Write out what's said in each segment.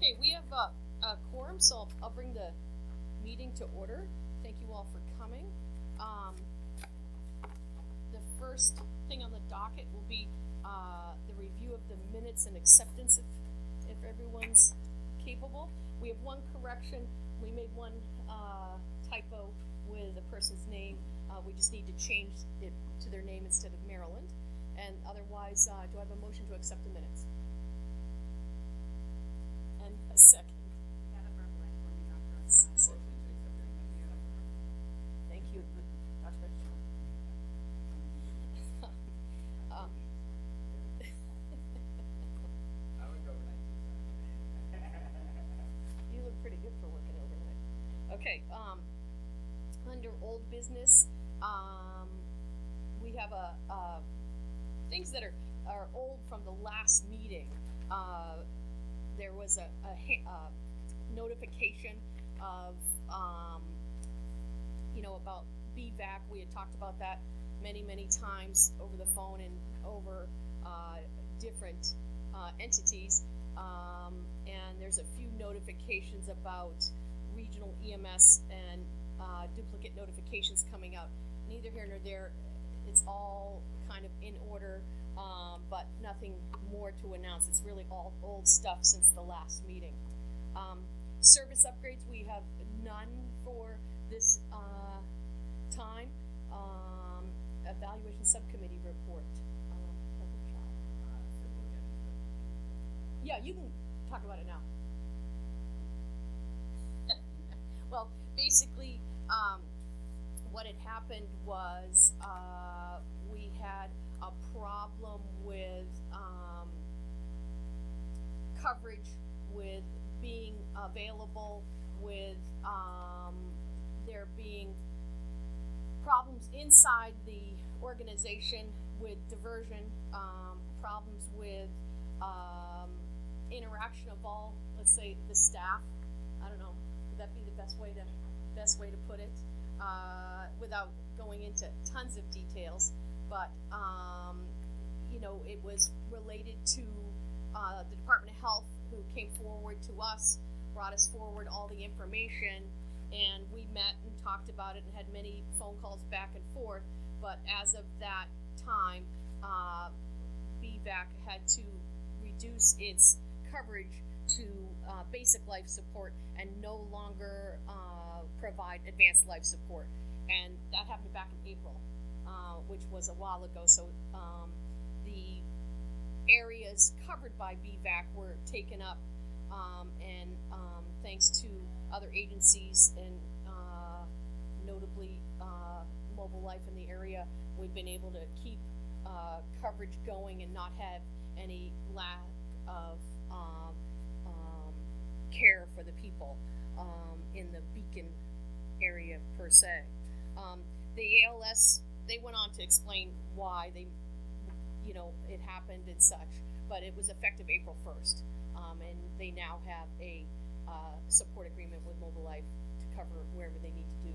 Okay, we have a quorum, so I'll bring the meeting to order. Thank you all for coming. The first thing on the docket will be the review of the minutes and acceptance if everyone's capable. We have one correction. We made one typo with a person's name. We just need to change it to their name instead of Maryland. And otherwise, do I have a motion to accept the minutes? And a second. Thank you, Dr. I would go overnight. You look pretty good for working overnight. Okay, under old business, we have things that are old from the last meeting. There was a notification of about BVAC. We had talked about that many times over the phone and over different entities, and there's a few notifications about regional EMS and duplicate notifications coming out. Neither here nor there. It's all kind of in order, but nothing more to announce. It's really all old stuff since the last meeting. Service upgrades, we have none for this time. Evaluation subcommittee report. Yeah, you can talk about it now. Well, basically, what had happened was we had a problem with coverage, with being available, with there being problems inside the organization with diversion, problems with interaction of all, let's say, the staff. I don't know, would that be the best way to put it, without going into tons of details, but it was related to the Department of Health, who came forward to us, brought us forward all the information, and we met and talked about it and had many phone calls back and forth. But as of that time, BVAC had to reduce its coverage to basic life support and no longer provide advanced life support. And that happened back in April, which was a while ago. So the areas covered by BVAC were taken up, and thanks to other agencies and notably Mobile Life in the area, we've been able to keep coverage going and not have any lack of care for the people in the Beacon area per se. The ALS, they went on to explain why they, it happened and such, but it was effective April 1st, and they now have a support agreement with Mobile Life to cover wherever they need to do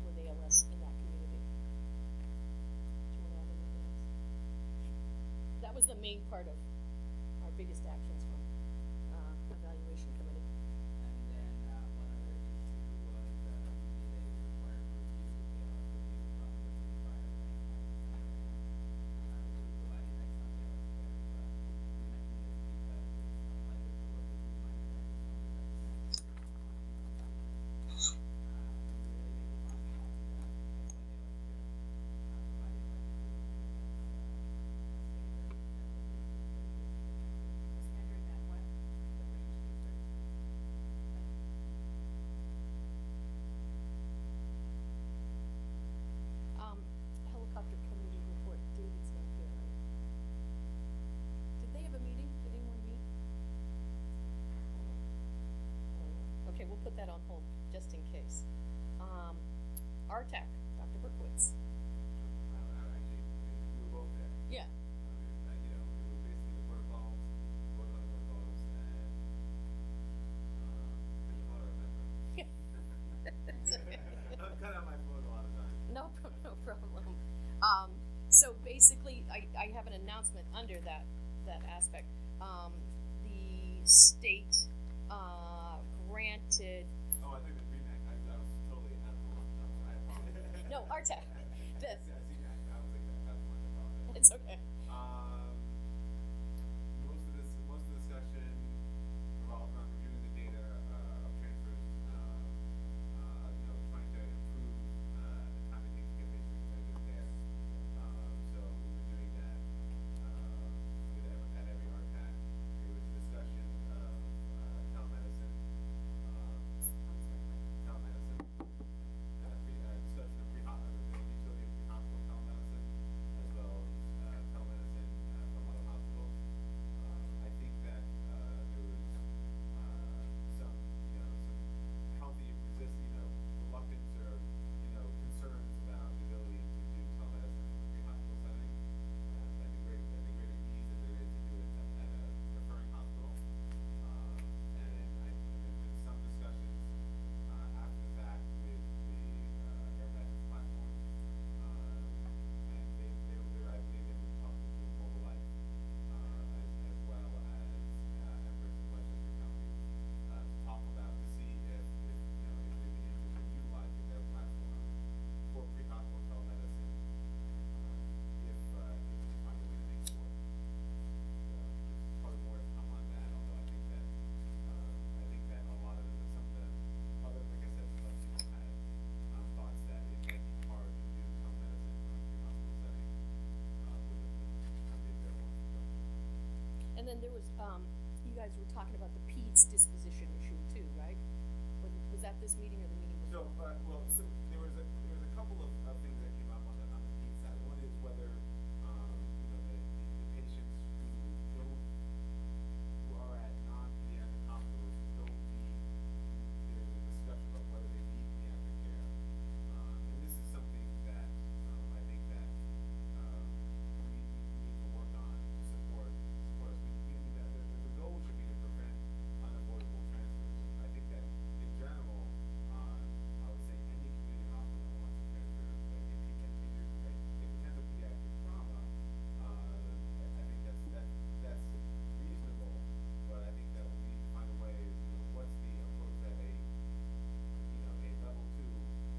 with ALS in that community. Do you want to add anything else? That was the main part of our biggest actions from evaluation committee. And then one other issue was we did a required review from the prior bank. We provided next Sunday, but we mentioned this because it's unlikely to work with minor banks. Helicopter committee report. David's not here, right? Did they have a meeting? Did anyone meet? Okay, we'll put that on hold just in case. RTAC, Dr. Berkowitz. Actually, we were both there. Yeah. It was basically the protocols, both of the protocols, and this is what I remember. I'm cut out my phone a lot of times. No problem. So basically, I have an announcement under that aspect. The state granted, Oh, I think the REMAC, I was totally out of the loop, I apologize. no, RTAC, the, I see that, I was like, that's much, I apologize. it's okay. Most of the discussion revolved around reviewing the data, of transfers, trying to improve, the time it takes to get patients presented care. So we've been doing that, at every RPAC. There was a discussion of, telemedicine, telemedicine, discussion of the utility of pre-hospital telemedicine, as well as, telemedicine, from other hospitals. I think that, there was, some, some healthy reluctance or, concerns about the ability to do telemedicine from a pre-hospital setting, and the greater ease that there is to do it at a referring hospital. And there's been some discussions, after the fact with the, REMAC platform, and they're, I believe they were talking to Mobile Life, as well as, Empress and Westchester counties, to talk about, to see if they'd be interested in utilizing their platform for pre-hospital telemedicine, if we can find a way to make it work. So there's probably more to come on that, although I think that a lot of some of the other, like I said, some people had, thoughts that it might be hard to do telemedicine from a pre-hospital setting, with the available infrastructure. And then there was, you guys were talking about the PEDS disposition issue too, right? Was that this meeting or the meeting So, before? so there was a couple of things that came up on the PED side. One is whether, the patients who are at non-pediatric hospitals who don't need, there's a discussion about whether they need pediatric care. And this is something that, I think that, we need to work on to support us. The goal should be to prevent unavoidable transfers. I think that in general, I would say any community hospital that wants to transfer, like if it has a pediatric trauma, I think that's reasonable, but I think that we need to find a way, what's the approach that a level 2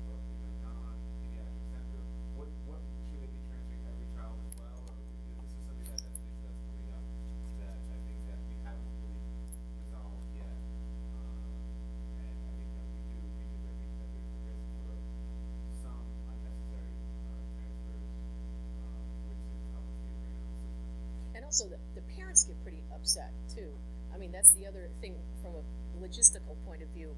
or non-pediatric center, what should they be transferring every child as well, or this is something that's an issue that's coming up that I think that we haven't really resolved yet. And I think that we do, because I think that there's a risk for some unnecessary, transfers, which is obviously a drain on the system. And also the parents get pretty upset too. I mean, that's the other thing from a logistical point of view.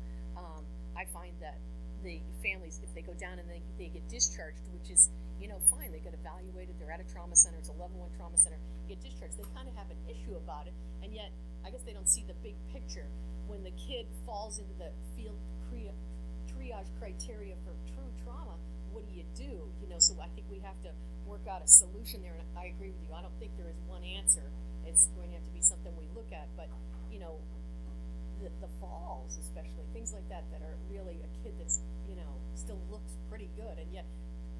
I find that the families, if they go down and they get discharged, which is, fine, they get evaluated, they're at a trauma center, it's a level 1 trauma center, get discharged, they kind of have an issue about it, and yet I guess they don't see the big picture. When the kid falls into the field triage criteria for true trauma, what do? So I think we have to work out a solution there, and I agree with you. I don't think there is one answer. It's going to have to be something we look at, but the falls, especially things like that are really a kid that's still looks pretty good, and yet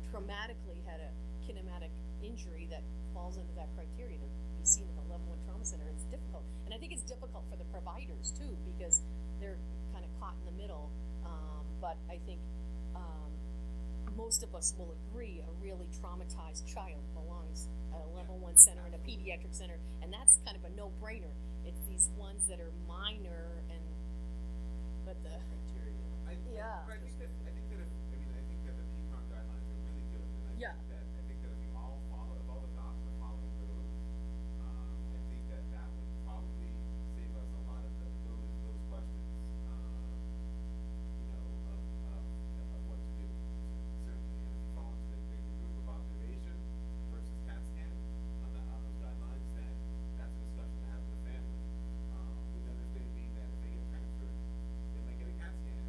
traumatically had a kinematic injury that falls under that criteria to be seen at the level 1 trauma center. It's difficult, and I think it's difficult for the providers too, because they're kind of caught in the middle. But I think most of us will agree a really traumatized child belongs at a level 1 center and a pediatric center, and that's kind of a no-brainer. It's these ones that are minor but the Criteria. Yeah. But I think that the PCON guidelines are really good, and Yeah. I think that if we all follow, if all the docs are following those, I think that would probably save us a lot of those questions, of what to do. Certainly, if you fall into the group of observation versus CAT scan on those guidelines, then that's a discussion to have with the family. With the understanding being that if they get transferred, they might get a CAT scan,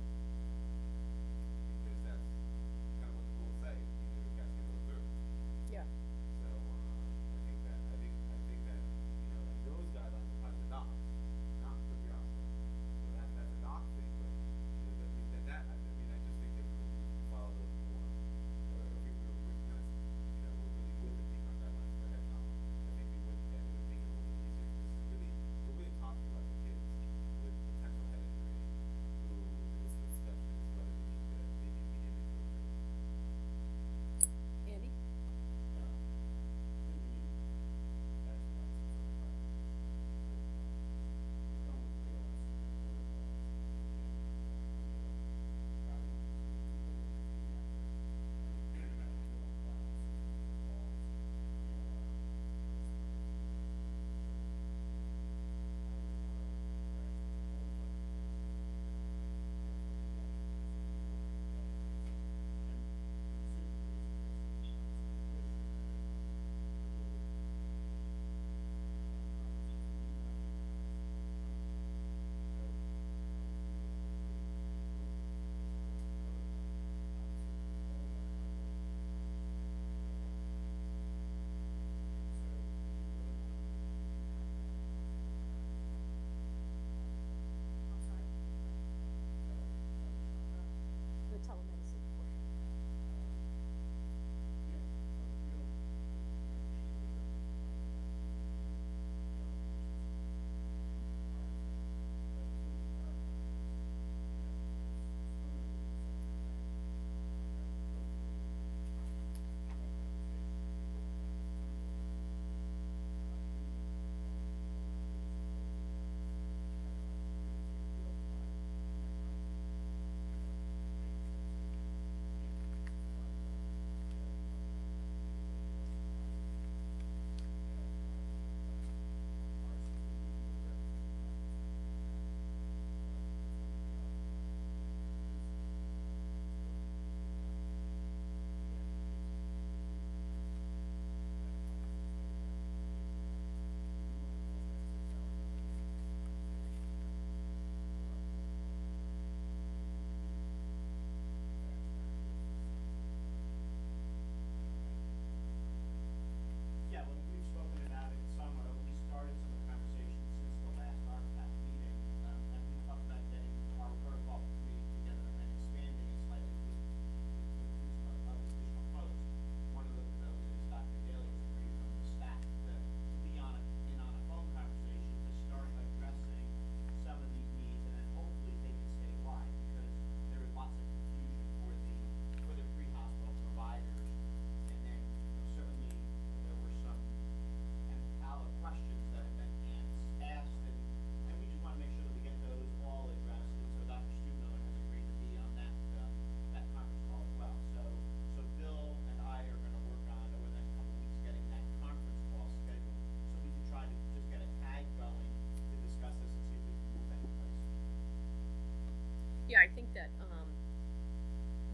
Yeah, I think that,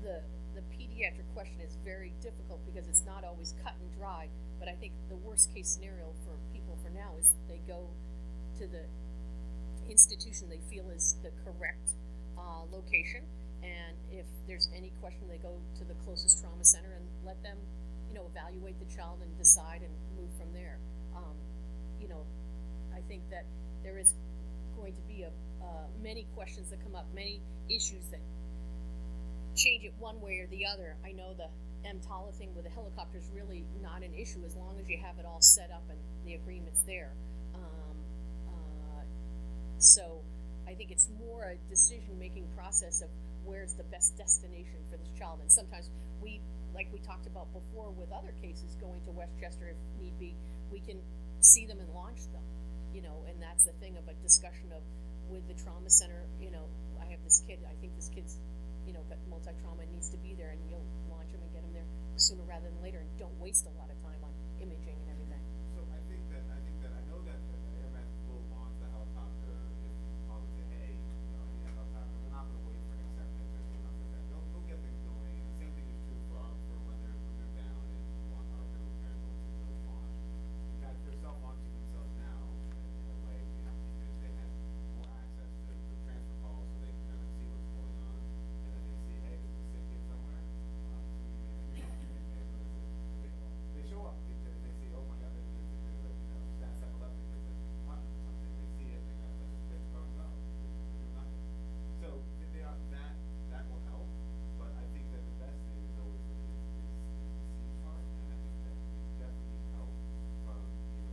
the pediatric question is very difficult because it's not always cut and dry, but I think the worst case scenario for people for now is they go to the institution they feel is the correct, location, and if there's any question, they go to the closest trauma center and let them, evaluate the child and decide and move from there. You know, I think that there is going to be many questions that come up, many issues that change it one way or the other. I know the EMTALA thing with the helicopter is really not an issue as long as you have it all set up and the agreement's there. So I think it's more a decision-making process of where's the best destination for this child. And sometimes like we talked about before with other cases, going to Westchester if need be, we can see them and launch them, and that's the thing of a discussion of with the trauma center, I have this kid, I think this kid's, got multi-trauma and needs to be there, and you'll launch him and get him there sooner rather than later, and don't waste a lot of time on imaging and everything. So I know that the REMAC will launch the helicopter if you call and say, hey, I need a helicopter. They're not going to wait for an acceptance or something like that. They'll get things going, and the same thing is true for when they're down and want our critical care to launch. In fact, they're self-launching themselves now in a way because they have more access to transfer calls, so they can kind of see what's going on, and then they see, hey, there's a sick kid somewhere. They show up. They see, oh my God, there's stats epileptic kids at apartment or something. They see it. They got they're going go. They do nothing. So they are that will help. But I think that the best thing is always the C part, and I think that we definitely need help from the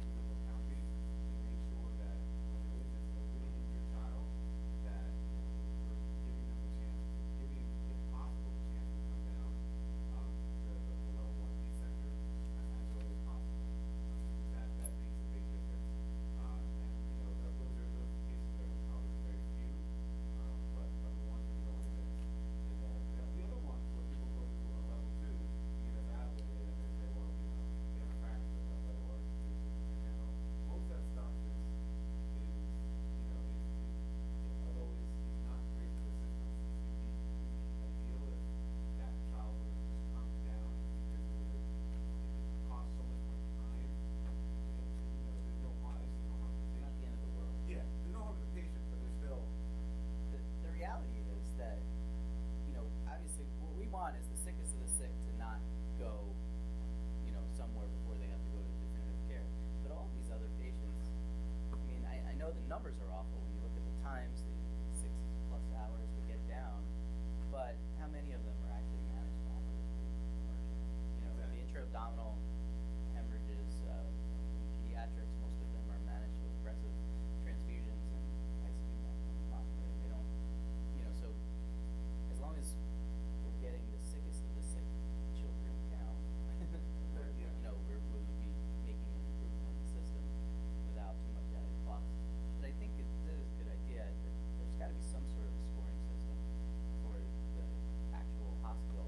individual counties to make sure that when there is a really injured child, that we're giving them a chance, giving, if possible, a chance to come down to the level 1 P center as early as possible. That makes a big difference. And those cases are probably very few, but the ones that we don't miss. And the other ones where people go to a level 2, you get evaluated, and they say, well, they have a fracture of the level handle. Most of that stuff although it's not great for the system, it's ideal if that child would have just calmed down because it would cost so much more time. There's no harm to the Not the end of the world. Yeah, there's no harm to the patient, but there's still. The reality is that, obviously what we want is the sickest of the sick to not go, somewhere before they have to go to definitive care. But all these other patients, I know the numbers are awful when you look at the times, the 6+ hours to get down, but how many of them are actually managed properly? The intra-abdominal hemorrhages, in pediatrics, most of them are managed with aggressive transfusions and ICU monitoring. They don't, so as long as we're getting the sickest of the sick children down, we'll be making an improvement in the system without too much added cost. But I think it is a good idea that there's got to be some sort of a scoring system for the actual hospital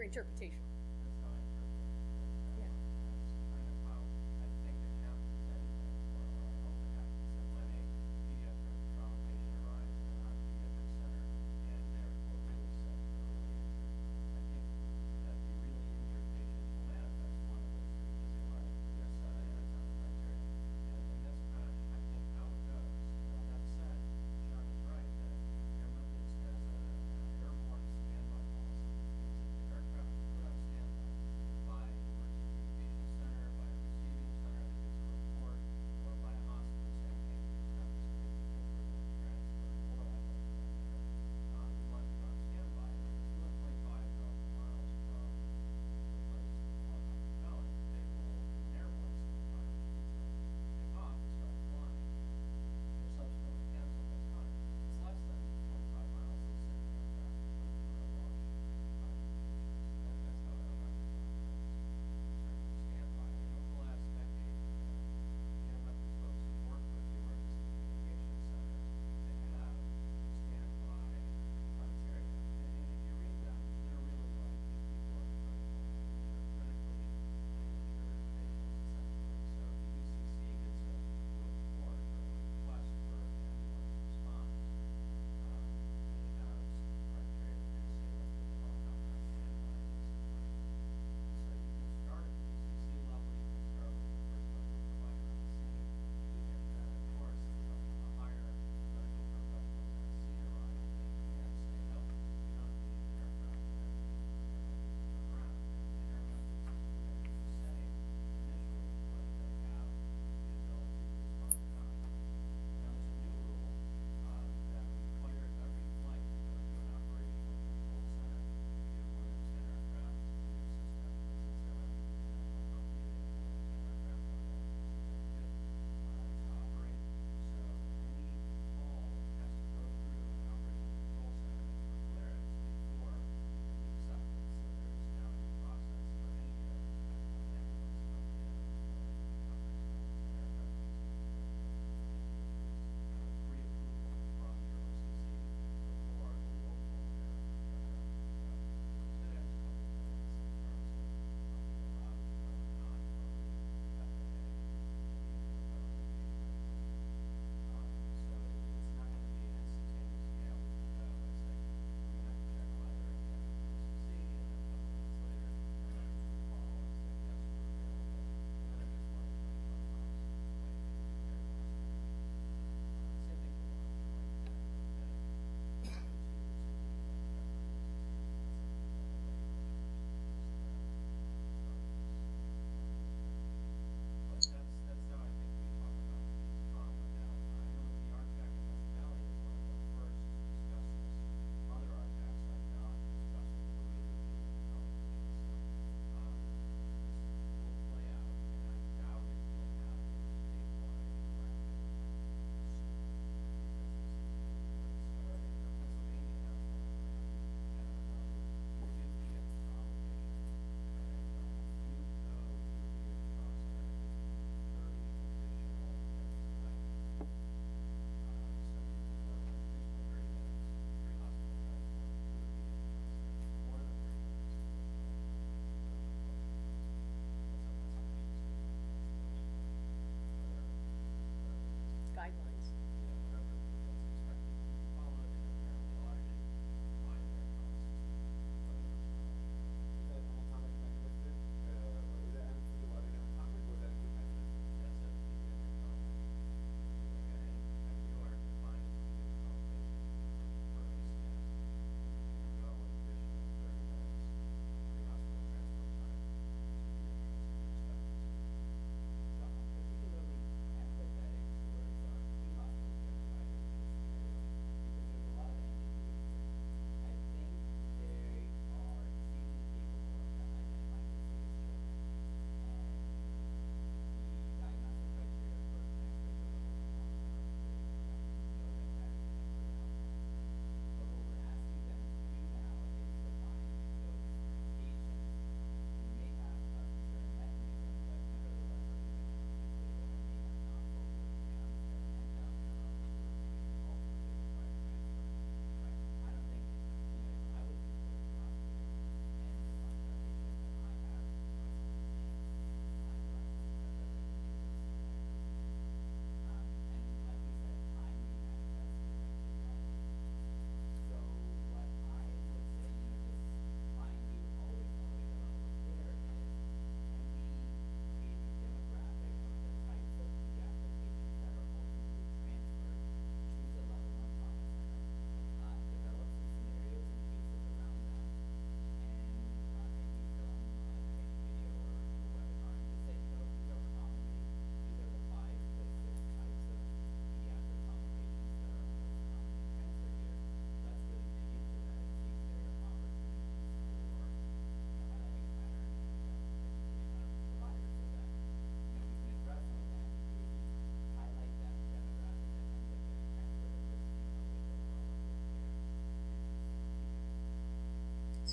your interpretation. That's how I interpret it. Yeah. That's kind of how I think it happens anyway, or I hope it happens, that when a pediatric trauma patient arrives at our pediatric center and they're really sick or really injured, I think that the really injured patient will manifest one of those three physiologic, their son and anatomic criteria. And that's kind of, I think, how it goes. Now, that said, John is right that airlift is, as a airborne standby policy, means that the aircraft put on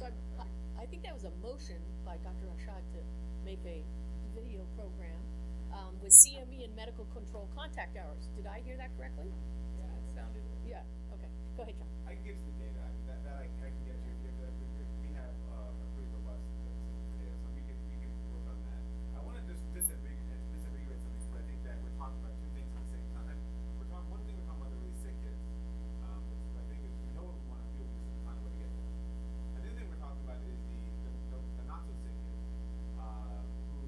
So I think that was a motion by Dr. Rashad to make a video program, with CME and medical control contact hours. Did I hear that correctly? Yeah, it sounded. Yeah, okay, go ahead, John. I can get you the data. I mean, that I can get you. We have a pretty robust data, so we can work on that. I want to just disintegrate something, because I think that we're talking about two things at the same time. One thing we're talking about the really sick kids, which I think is we know what we want to do, we just have to find a way to get there. And the other thing we're talking about is the not so sick kids, who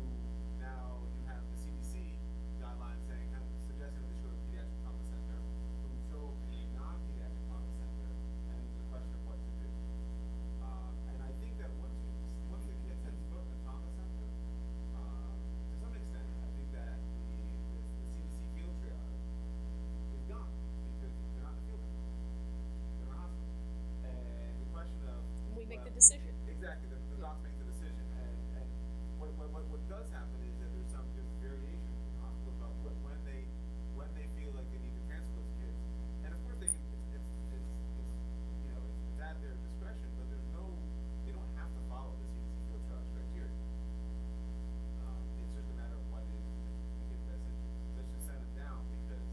now you have the CDC guidelines saying, kind of suggesting that they should go to a pediatric trauma center, who show up in a non-pediatric trauma center, and it's a question of what to do. And I think that once the kid has to go to the trauma center, to some extent, I think that the CDC field triage is gone, because they're not in the field anymore. They're in a hospital. And the question of We make the well, decision. Exactly, the docs make the decision, and what does happen is that there's variation in hospitals about when they feel like they need to transfer those kids, and of course it's at their discretion, but they don't have to follow the CDC field triage criteria. It's just a matter of what is the kid's best interest. Let's just send them down because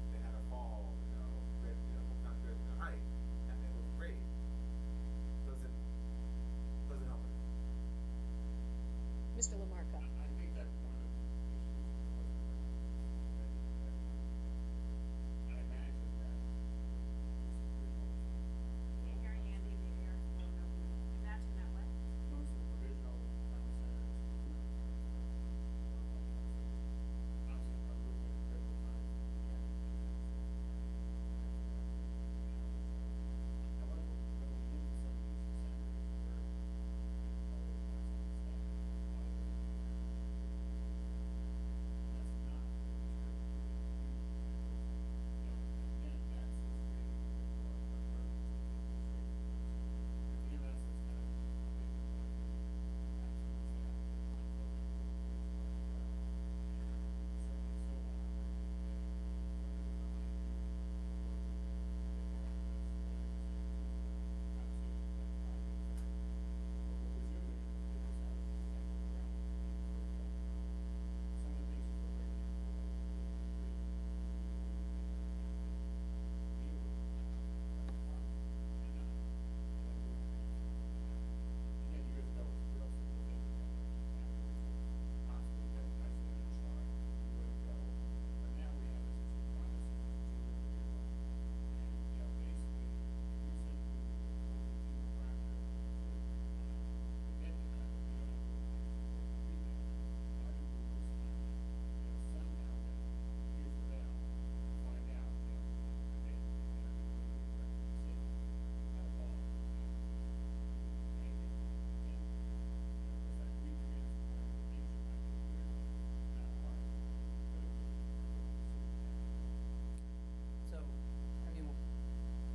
they had a fall, multiple times greater than their height, and they look great. Doesn't help it. Mr. Lamarca. I think that one of the issues was I imagine that Can't hear you, Andy, the air, no, imagine that what? most of the provisional trauma centers obviously are looking at critical times. However, when we get to some of these centers where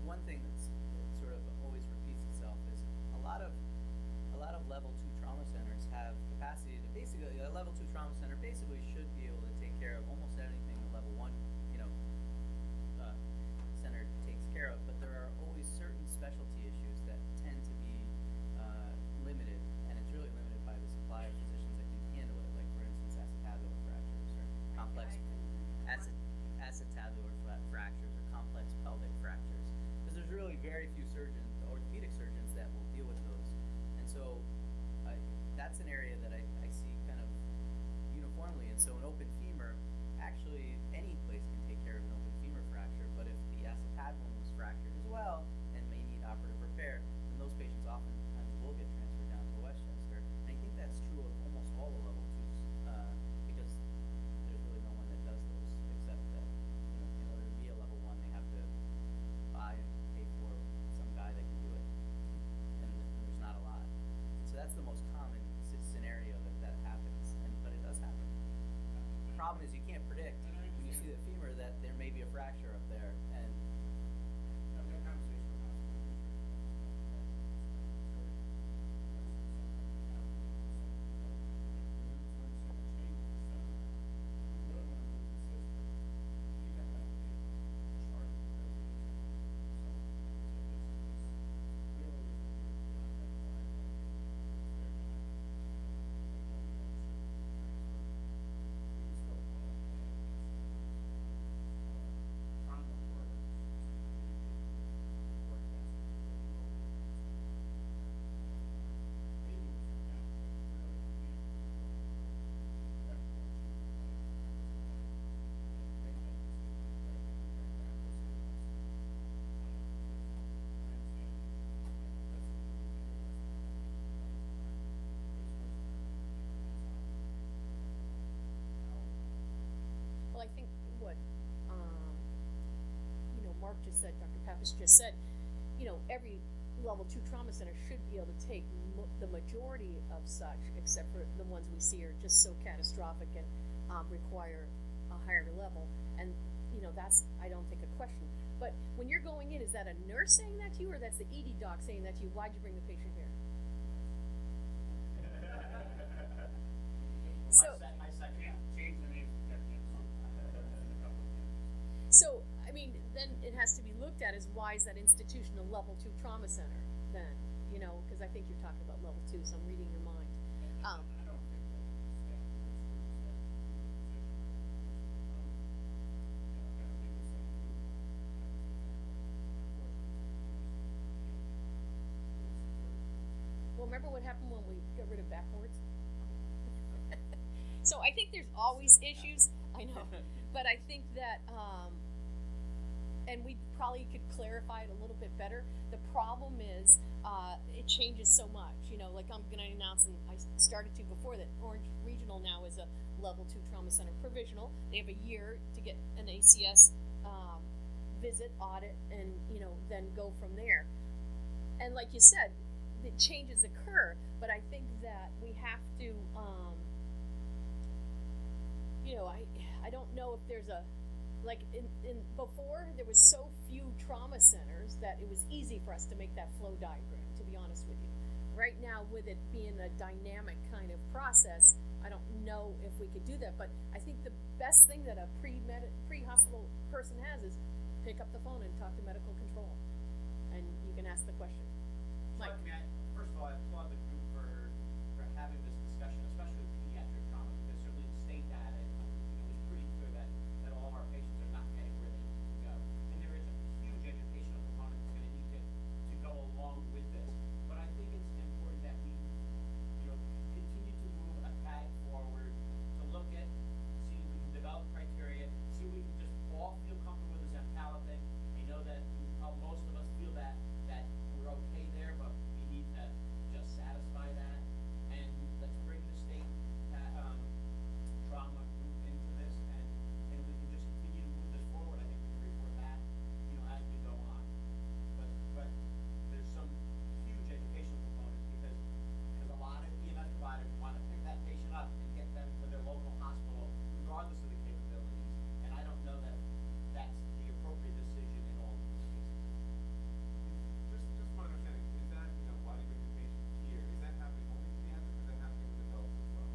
one thing that sort of always repeats itself is a lot of level 2 trauma centers have capacity to basically, a level 2 trauma center basically should be able to take care of almost anything a level 1, center takes care of, but there are always certain specialty issues that tend to be limited, and it's really limited by the supply of physicians that can handle it, like for instance acetabular fractures or complex acetabular fractures or complex pelvic fractures, because there's really very few surgeons, orthopedic surgeons, that will deal with those. And so that's an area that I see kind of uniformly. And so an open femur, actually any place can take care of an open femur fracture, but if the acetabulum was fractured as well and may need operative repair, then those patients oftentimes will get transferred down to Westchester. And I think that's true of almost all the level 2s, because there's really no one that does those, except that in order to be a level 1, they have to buy and pay for some guy that can do it, and there's not a lot. So that's the most common scenario that happens, but it does happen. The problem is you can't predict when you see the femur that there may be a fracture up there, and I've had conversations with hospital I think what, Mark just said, Dr. Pappas just said, every level 2 trauma center should be able to take the majority of such, except for the ones we see are just so catastrophic and require a higher level. And, that's, I don't think, a question. But when you're going in, is that a nurse saying that to you, or that's the ED doc saying that to you? Why'd you bring the patient here? So, My second. Change the name to techniques. So, I mean, then it has to be looked at as why is that institution a level 2 trauma center then? Because I think you're talking about level 2, so I'm reading your mind. I don't think that staff Well, remember what happened when we got rid of backboards? So I think there's always issues. I know, but I think that, and we probably could clarify it a little bit better. The problem is, it changes so much. Like I'm going to announce, and I started to before that Orange Regional now is a level 2 trauma center provisional. They have a year to get an ACS visit, audit, and then go from there. And like you said, the changes occur, but I think that we have to, I don't know if there's like in before there was so few trauma centers that it was easy for us to make that flow diagram, to be honest with you. Right now, with it being a dynamic kind of process, I don't know if we could do that, but I think the best thing that a pre-hospital person has is pick up the phone and talk to medical control, and you can ask the question. Mike. First of all, I applaud the group for having this discussion, especially with pediatric trauma, because certainly the state data, is pretty clear that all of our patients are not getting where they need to go. And there is a huge educational component that's going to need to go along with this. But I think it's important that we, continue to move a path forward, to look at, see if we can develop criteria, see if we can just all feel comfortable with this Impala thing. I know that most of us feel that we're okay there, but we need to just satisfy that, and let's bring the state trauma group into this, and we can just continue to move this forward. I think we can report back, as we go on. But there's some huge educational components because a lot of EMS providers want to pick that patient up and get them to their local hospital, regardless of the capabilities. And I don't know that that's the appropriate decision in all cases. Just my understanding, is that, why do you bring the patient here? Is that happening only pediatric, or is that happening with adults as well?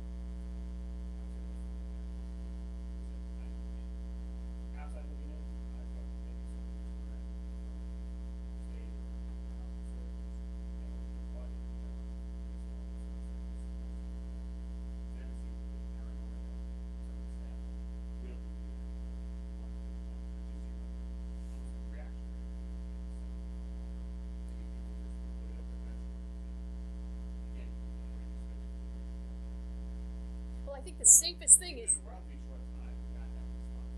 Outside looking in, I thought maybe something was correct. State or services, but then see what the paranoia of some of the staff will be almost a reaction. Maybe people just put it up defensively. Again, Well, I think the safest thing is. roughly short time, we got that response.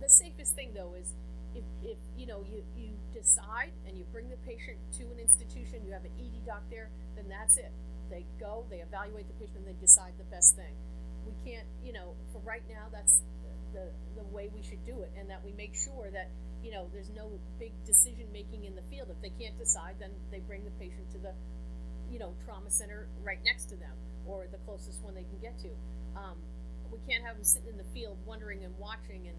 The safest thing though is if you decide and you bring the patient to an institution, you have an ED doc there, then that's it. They go, they evaluate the patient, and they decide the best thing. We can't, for right now, that's the way we should do it, and that we make sure that there's no big decision making in the field. If they can't decide, then they bring the patient to the trauma center right next to them, or the closest one they can get to. We can't have them sitting in the field wondering and watching and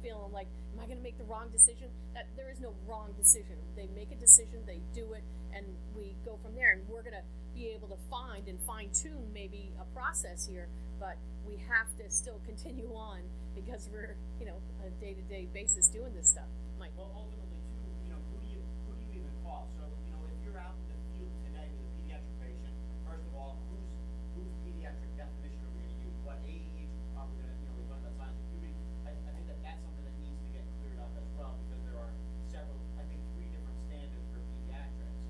feeling like, am I going to make the wrong decision? That there is no wrong decision. They make a decision, they do it, and we go from there. And we're going to be able to find and fine tune maybe a process here, but we have to still continue on because we're a day-to-day basis doing this stuff. Mike. Well, ultimately, too, who do you even call? So, if you're out in the field today with a pediatric patient, first of all, whose pediatric definition are we going to use? What age are we going to, we're talking about science acuity. I think that's something that needs to get cleared up as well, because there are several, I think 3 different standards for pediatrics.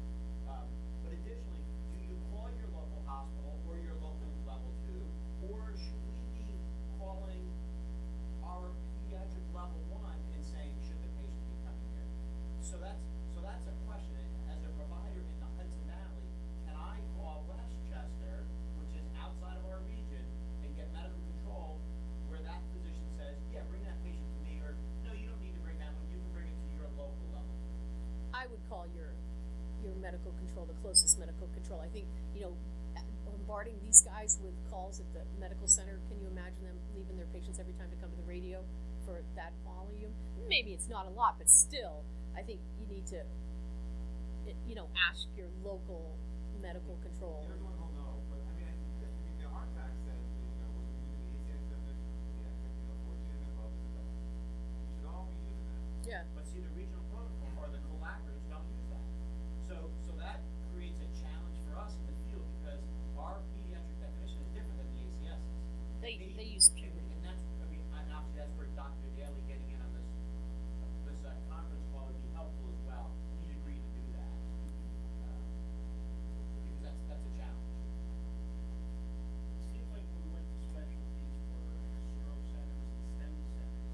But additionally, do you call your local hospital or your local level 2, or should we be calling our pediatric level 1 and saying, should the patient be coming here? So that's a question. As a provider in the Hudson Valley, can I call Westchester, which is outside of our region, and get medical control where that physician call your medical control, the closest medical control. I think, you know, bombarding these guys with calls at the medical center, can you imagine them leaving their patients every time to come to the radio for that volume? Maybe it's not a lot, but still, I think you need to, you know, ask your local medical control. Everyone will know, but I mean, I think that, I mean, the hard fact says, that, you know, when you're using the ACX definition, pediatric, you know, 14 and above is the best. You should all be using that. Yeah. But see, the regional protocol or the collaboratives don't use that. So that creates a challenge for us in the field because our pediatric definition is different than the ACS's. They use puberty. And that's, I mean, and obviously that's where Dr. Daly getting in on this conference call would be helpful as well. He's agreed to do that. Because that's a challenge. It seems like when we went to specialties for neuro centers and STEM centers,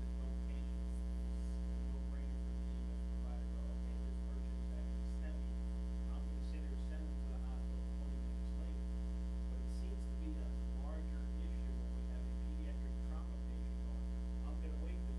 with no patients, it's a no-brainer for the EMS provider to go, okay, this person is actually STEMI. I'm gonna sit here, send them to the hospital 20 minutes later. But it seems to be a larger issue when we have a pediatric trauma patient going, I'm gonna wait this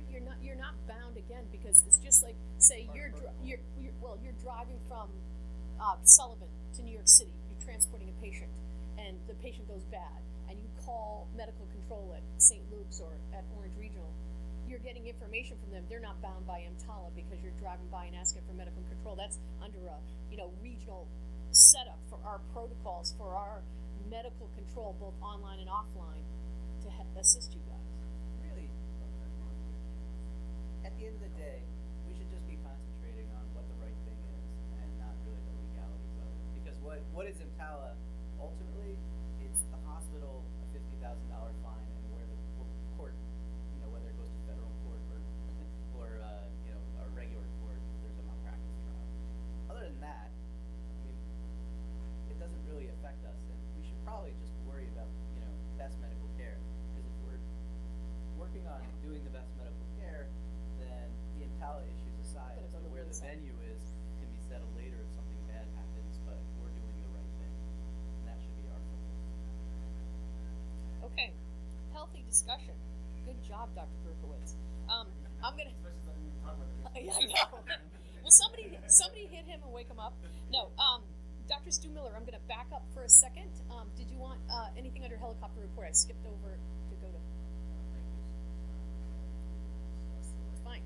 you're not bound again, because it's just like, say you're driving from Sullivan to New York City, you're transporting a patient, and the patient goes bad, and you call medical control at St. Luke's or at Orange Regional. You're getting information from them. They're not bound by EMTALA because you're driving by and asking for medical control. That's under a regional setup for our protocols for our medical control, both online and offline, to assist you guys. Really, at the end of the day, we should just be concentrating on what the right thing is and not really the legalities of it. Because what is EMTALA? Ultimately, it's the hospital a $50,000 fine, and where the court, whether it goes to federal court or a regular court, if there's a malpractice trial. Other than that, I mean, it doesn't really affect us, and we should probably just worry about best medical care. Because if we're working on doing the best medical care, then the EMTALA issues aside, But as it's to on the where the wayside. venue is can be settled later if something bad happens, but we're doing the right thing, and that should be our focus. Okay, healthy discussion. Good job, Dr. Berkowitz. I'm gonna. Especially since I didn't even talk about this. Yeah, I know. Well, somebody hit him and wake him up. No, Dr. Stu Miller, I'm gonna back up for a second. Did you want anything under helicopter report? I skipped over to go to. It's fine.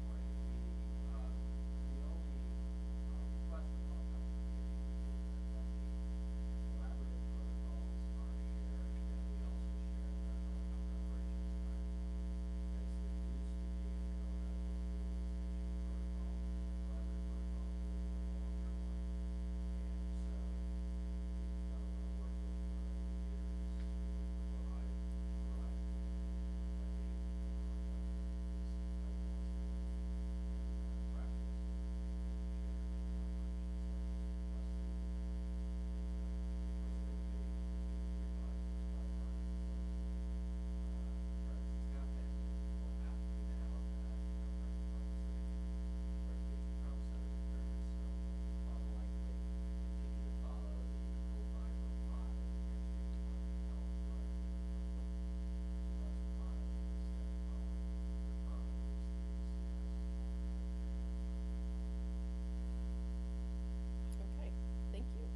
Okay, thank you.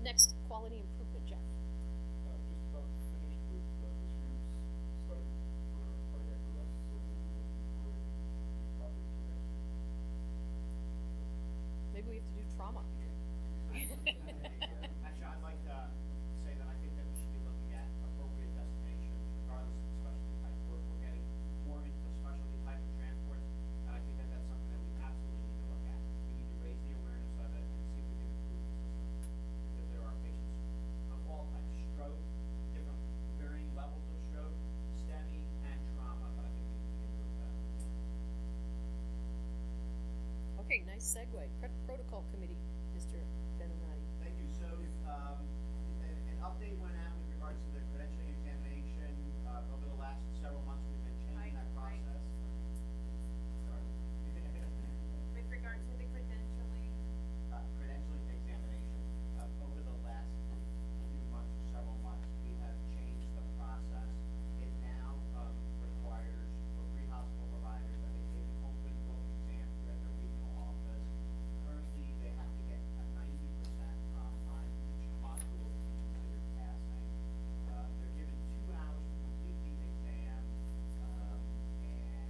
Next, quality improvement, Jeff. Just about finished with this year's study for cardiac arrest, so we'll be looking for topics for next year. Maybe we have to do trauma. Actually, I'd like to say that I think that we should be looking at appropriate destinations regardless of specialty type. We're getting more into specialty type of transport, and I think that that's something that we absolutely need to look at. We need to raise the awareness of it and see if we can improve the system. Because there are patients of all types, stroke, different varying levels of stroke, STEMI, and trauma, but I think we need to improve that. Okay, nice segue. Protocol committee, Mr. Benonati. Thank you. So, an update went out with regards to the credentialing examination. Over the last several months, we've been changing that process. Sorry. With regard to the credentialing, Credentialing examination. Over the last few months, or several months, we have changed the process. It now requires for pre-hospital providers that they take an open book exam here at their regional office. Currently, they have to get a 90% on each module to be considered passing. They're given 2 hours to complete the exam, and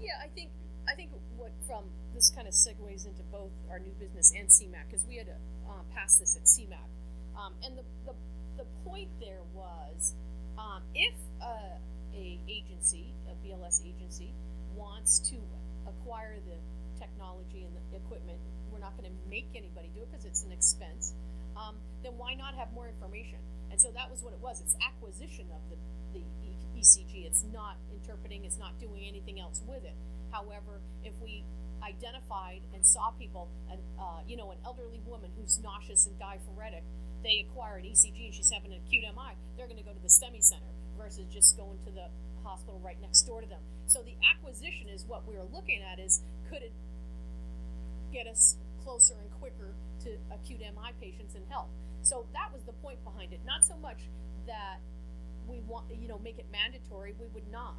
Yeah, I think what from this kind of segues into both our new business and CMAC, because we had passed this at CMAC, and the point there was, if a agency, a BLS agency, wants to acquire the technology and the equipment, we're not going to make anybody do it because it's an expense. Then why not have more information? And so that was what it was. It's acquisition of the ECG. It's not interpreting. It's not doing anything else with it. However, if we identified and saw people, an elderly woman who's nauseous and diaphoretic, they acquire an ECG and she's having an acute MI, they're going to go to the STEMI center versus just going to the hospital right next door to them. So the acquisition is what we're looking at, is could it get us closer and quicker to acute MI patients and help. So that was the point behind it. Not so much that we want, make it mandatory. We would not.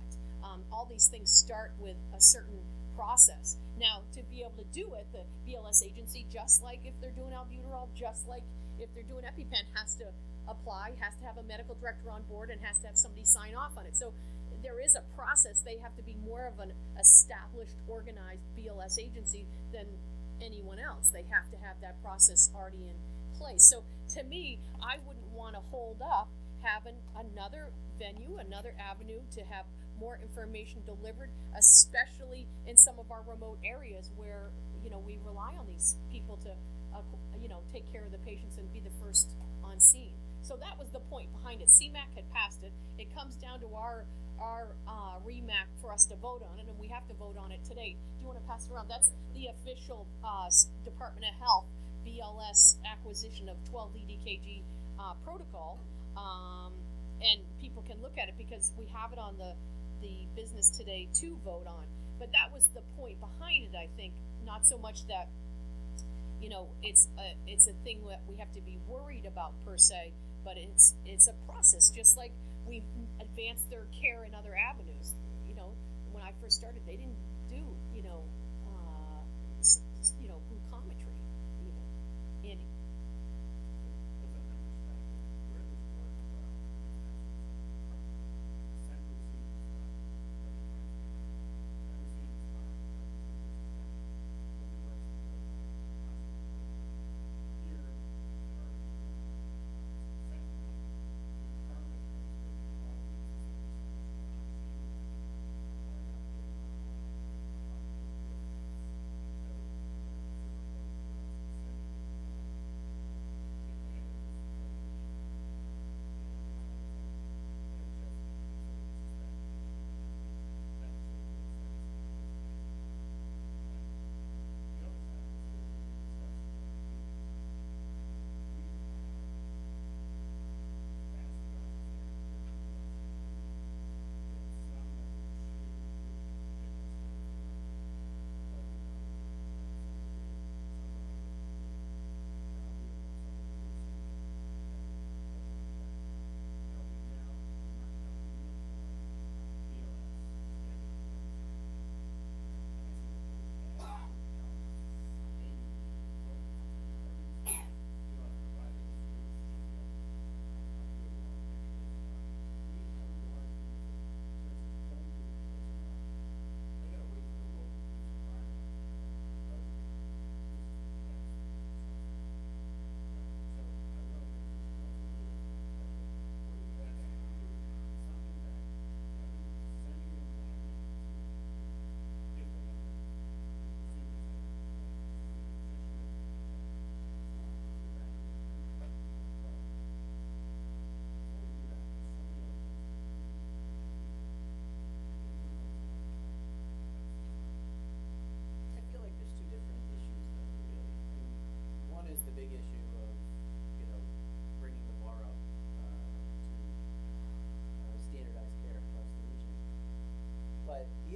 All these things start with a certain process. Now, to be able to do it, the BLS agency, just like if they're doing albuterol, just like if they're doing EpiPen, has to apply, has to have a medical director on board, and has to have somebody sign off on it. So there is a process. They have to be more of an established, organized BLS agency than anyone else. They have to have that process already in place. So to me, I wouldn't want to hold up having another venue, another avenue to have more information delivered, especially in some of our remote areas where we rely on these people to take care of the patients and be the first on scene. So that was the point behind it. CMAC had passed it. It comes down to our REMAC for us to vote on it, and we have to vote on it today. Do you want to pass it around? That's the official Department of Health BLS acquisition of 12 EDKG protocol, and people can look at it because we have it on the business today to vote on. But that was the point behind it, I think. Not so much that it's a thing that we have to be worried about per se, but it's a process, just like we advance their care in other avenues. When I first started, they didn't do glucometry even. Andy. Put that in perspective, where this work from, central seats, every seat is fine, but the rest of the here, there are centrally, the currently transmitting all of these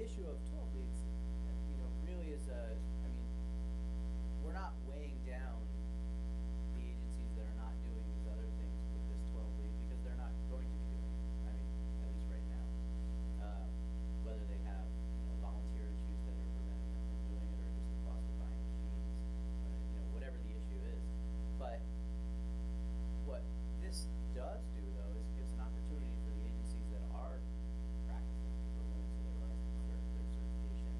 issue of 12 leads, really is we're not weighing down the agencies that are not doing these other things with this 12 lead because they're not going to be doing it. At least right now. Whether they have volunteer issues that are preventing them from doing it or just the cost of buying machines, whatever the issue is. But what this does do though is gives an opportunity for the agencies that are practicing to go into their license or their certification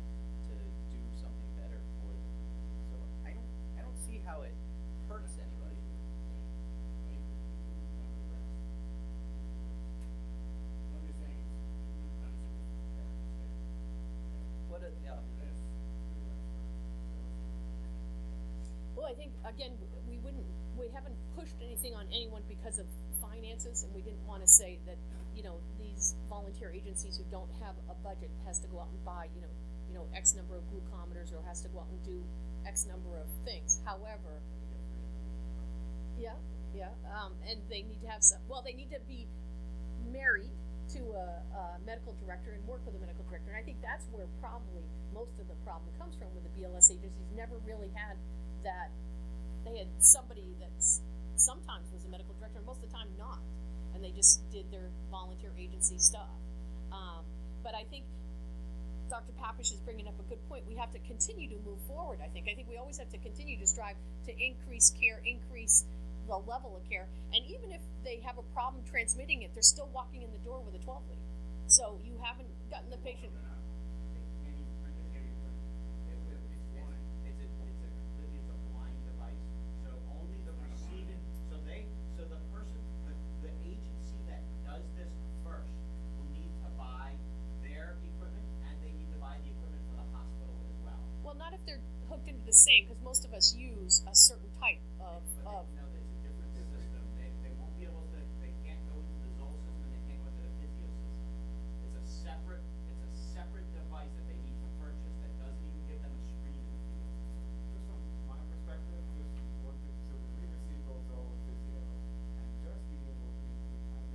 I think, again, we haven't pushed anything on anyone because of finances, and we didn't wanna say that, these volunteer agencies who don't have a budget has to go out and buy, X number of glucometers, or has to go out and do X number of things. However, yeah, and they need to have they need to be married to a medical director and work with a medical director. And I think that's where probably most of the problem comes from with the BLS agencies. Never really had that. They had somebody that's sometimes was a medical director, and most of the time not. And they just did their volunteer agency stuff. But I think Dr. Papish is bringing up a good point. We have to continue to move forward, I think. I think we always have to continue to strive to increase care, increase the level of care. And even if they have a problem transmitting it, they're still walking in the door with a 12 lead. So you haven't gotten the patient. It's a blind device, so only the receiving, so the person, the agency that does this first will need to buy their equipment, and they need to buy the equipment for the hospital as well. Well, not if they're hooked into the same, because most of us use a certain type of. No, there's a different system. They won't be able to, they can't go into the Zoll system, and they can't go into the Physio system. It's a separate device that they need to purchase that doesn't even give them a screen in the field. Just from my perspective, just one thing, so we receive those all with Physio, and just being able to,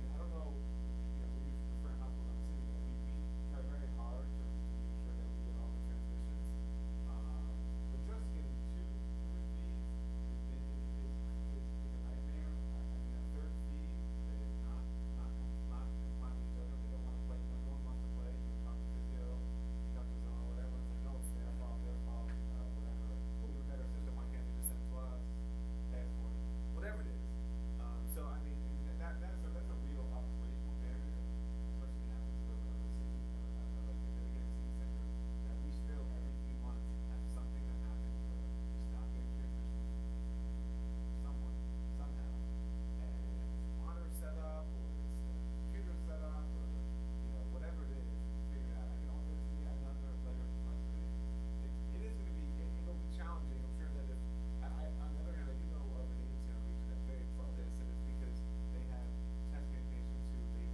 I don't know, we use different hospitals in the city, but we try very hard to make sure that we get all the transmissions. But just getting two feeds is a nightmare. A third feed that is not compliant with each other. They don't want to play. No one wants to play. You talk to Physio, you talk to Zone, whatever. It's like, no, it's their fault, whatever. We have a better system. Why can't they just send to us? Ask for it, whatever it is. So I mean, that's a real operational barrier, especially when it happens to a city, like a dedicated city center, that we still every few months have something that happens where we stop getting transmissions from someone somehow, and it's monitor set up, or it's computer set up, or whatever it is, figure it out. I can also see another layer of complexity. It is going to be it'll be challenging. I'm sure that if on the other hand, I do know of an agency on region that's very pro this, and it's because they have test made patients who they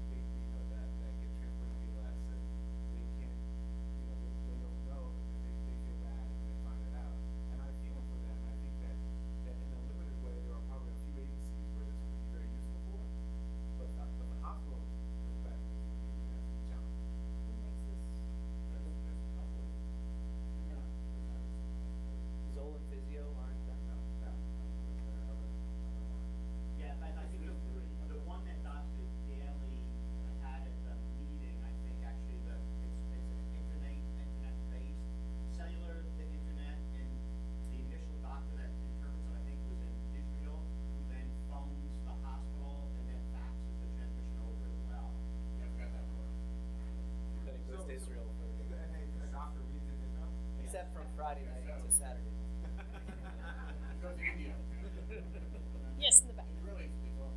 that get transferred to BLS, and they can't they don't know, and they feel bad when they find it out. And I feel for them. I think that in a limited way there are probably a few agencies where this could be very useful for, but the hospital perspective is going to be challenging. Who makes this? Zoll and Physio aren't done. Yeah, I think the one that Dr. Daly had at the meeting, I think actually it's an internet based, cellular to internet, and the initial doctor that interprets it, I think, was in Israel, who then phones the hospital and then faxes the transmission over as well. Yeah, we got that far. But it goes to Israel for, And a doctor reads it in except from Friday night to Saturday. goes to India. Yes, in the back. It's really it's all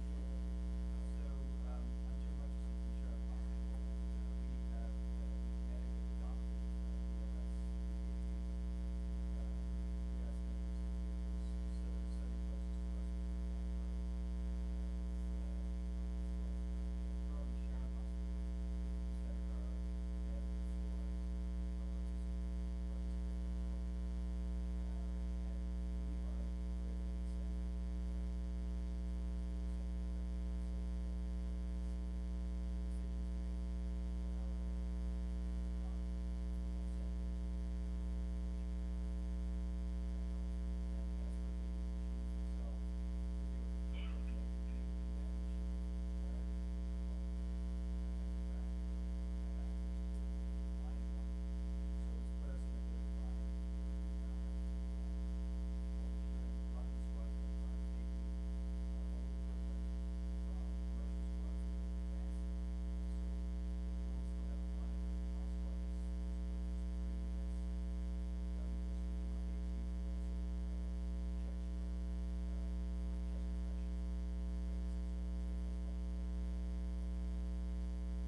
So, I'm too much something sure I'm possible. We have, we connected with the doctors, BLS, we asked them to study questions to us. From Sharon Hospital, instead of our advocates for like,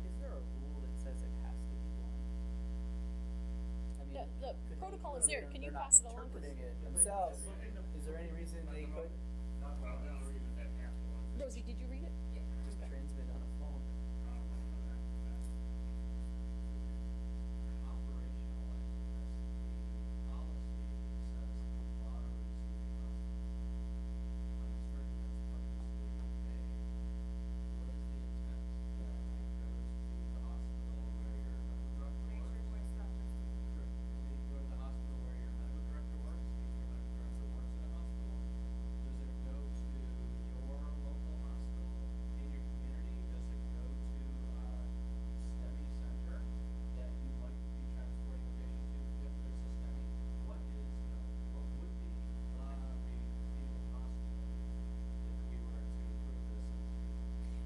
Is there a rule that says it has to be blind? I mean, The could they- protocol is there. Can you they're not pass it along? interpreting it themselves. Look in the Is there any reason they could Not well, no reason that half the ones. that- Rosie, did you read it? Yeah. just Okay. transmit on a phone? Operationalize this, the policy says the bottom receiving hospital. I'm certain that's purposely made. What is the intent? That it goes to the hospital where your medical director Make sure works? my stuff just. Sure. Do you go to the hospital where your medical director works? If your medical director works at a hospital? Does it go to your local hospital in your community? Does it go to STEMI center that you might be transporting a patient to if there's a STEMI? What is, what would be the repeatable hospital if we were to approve this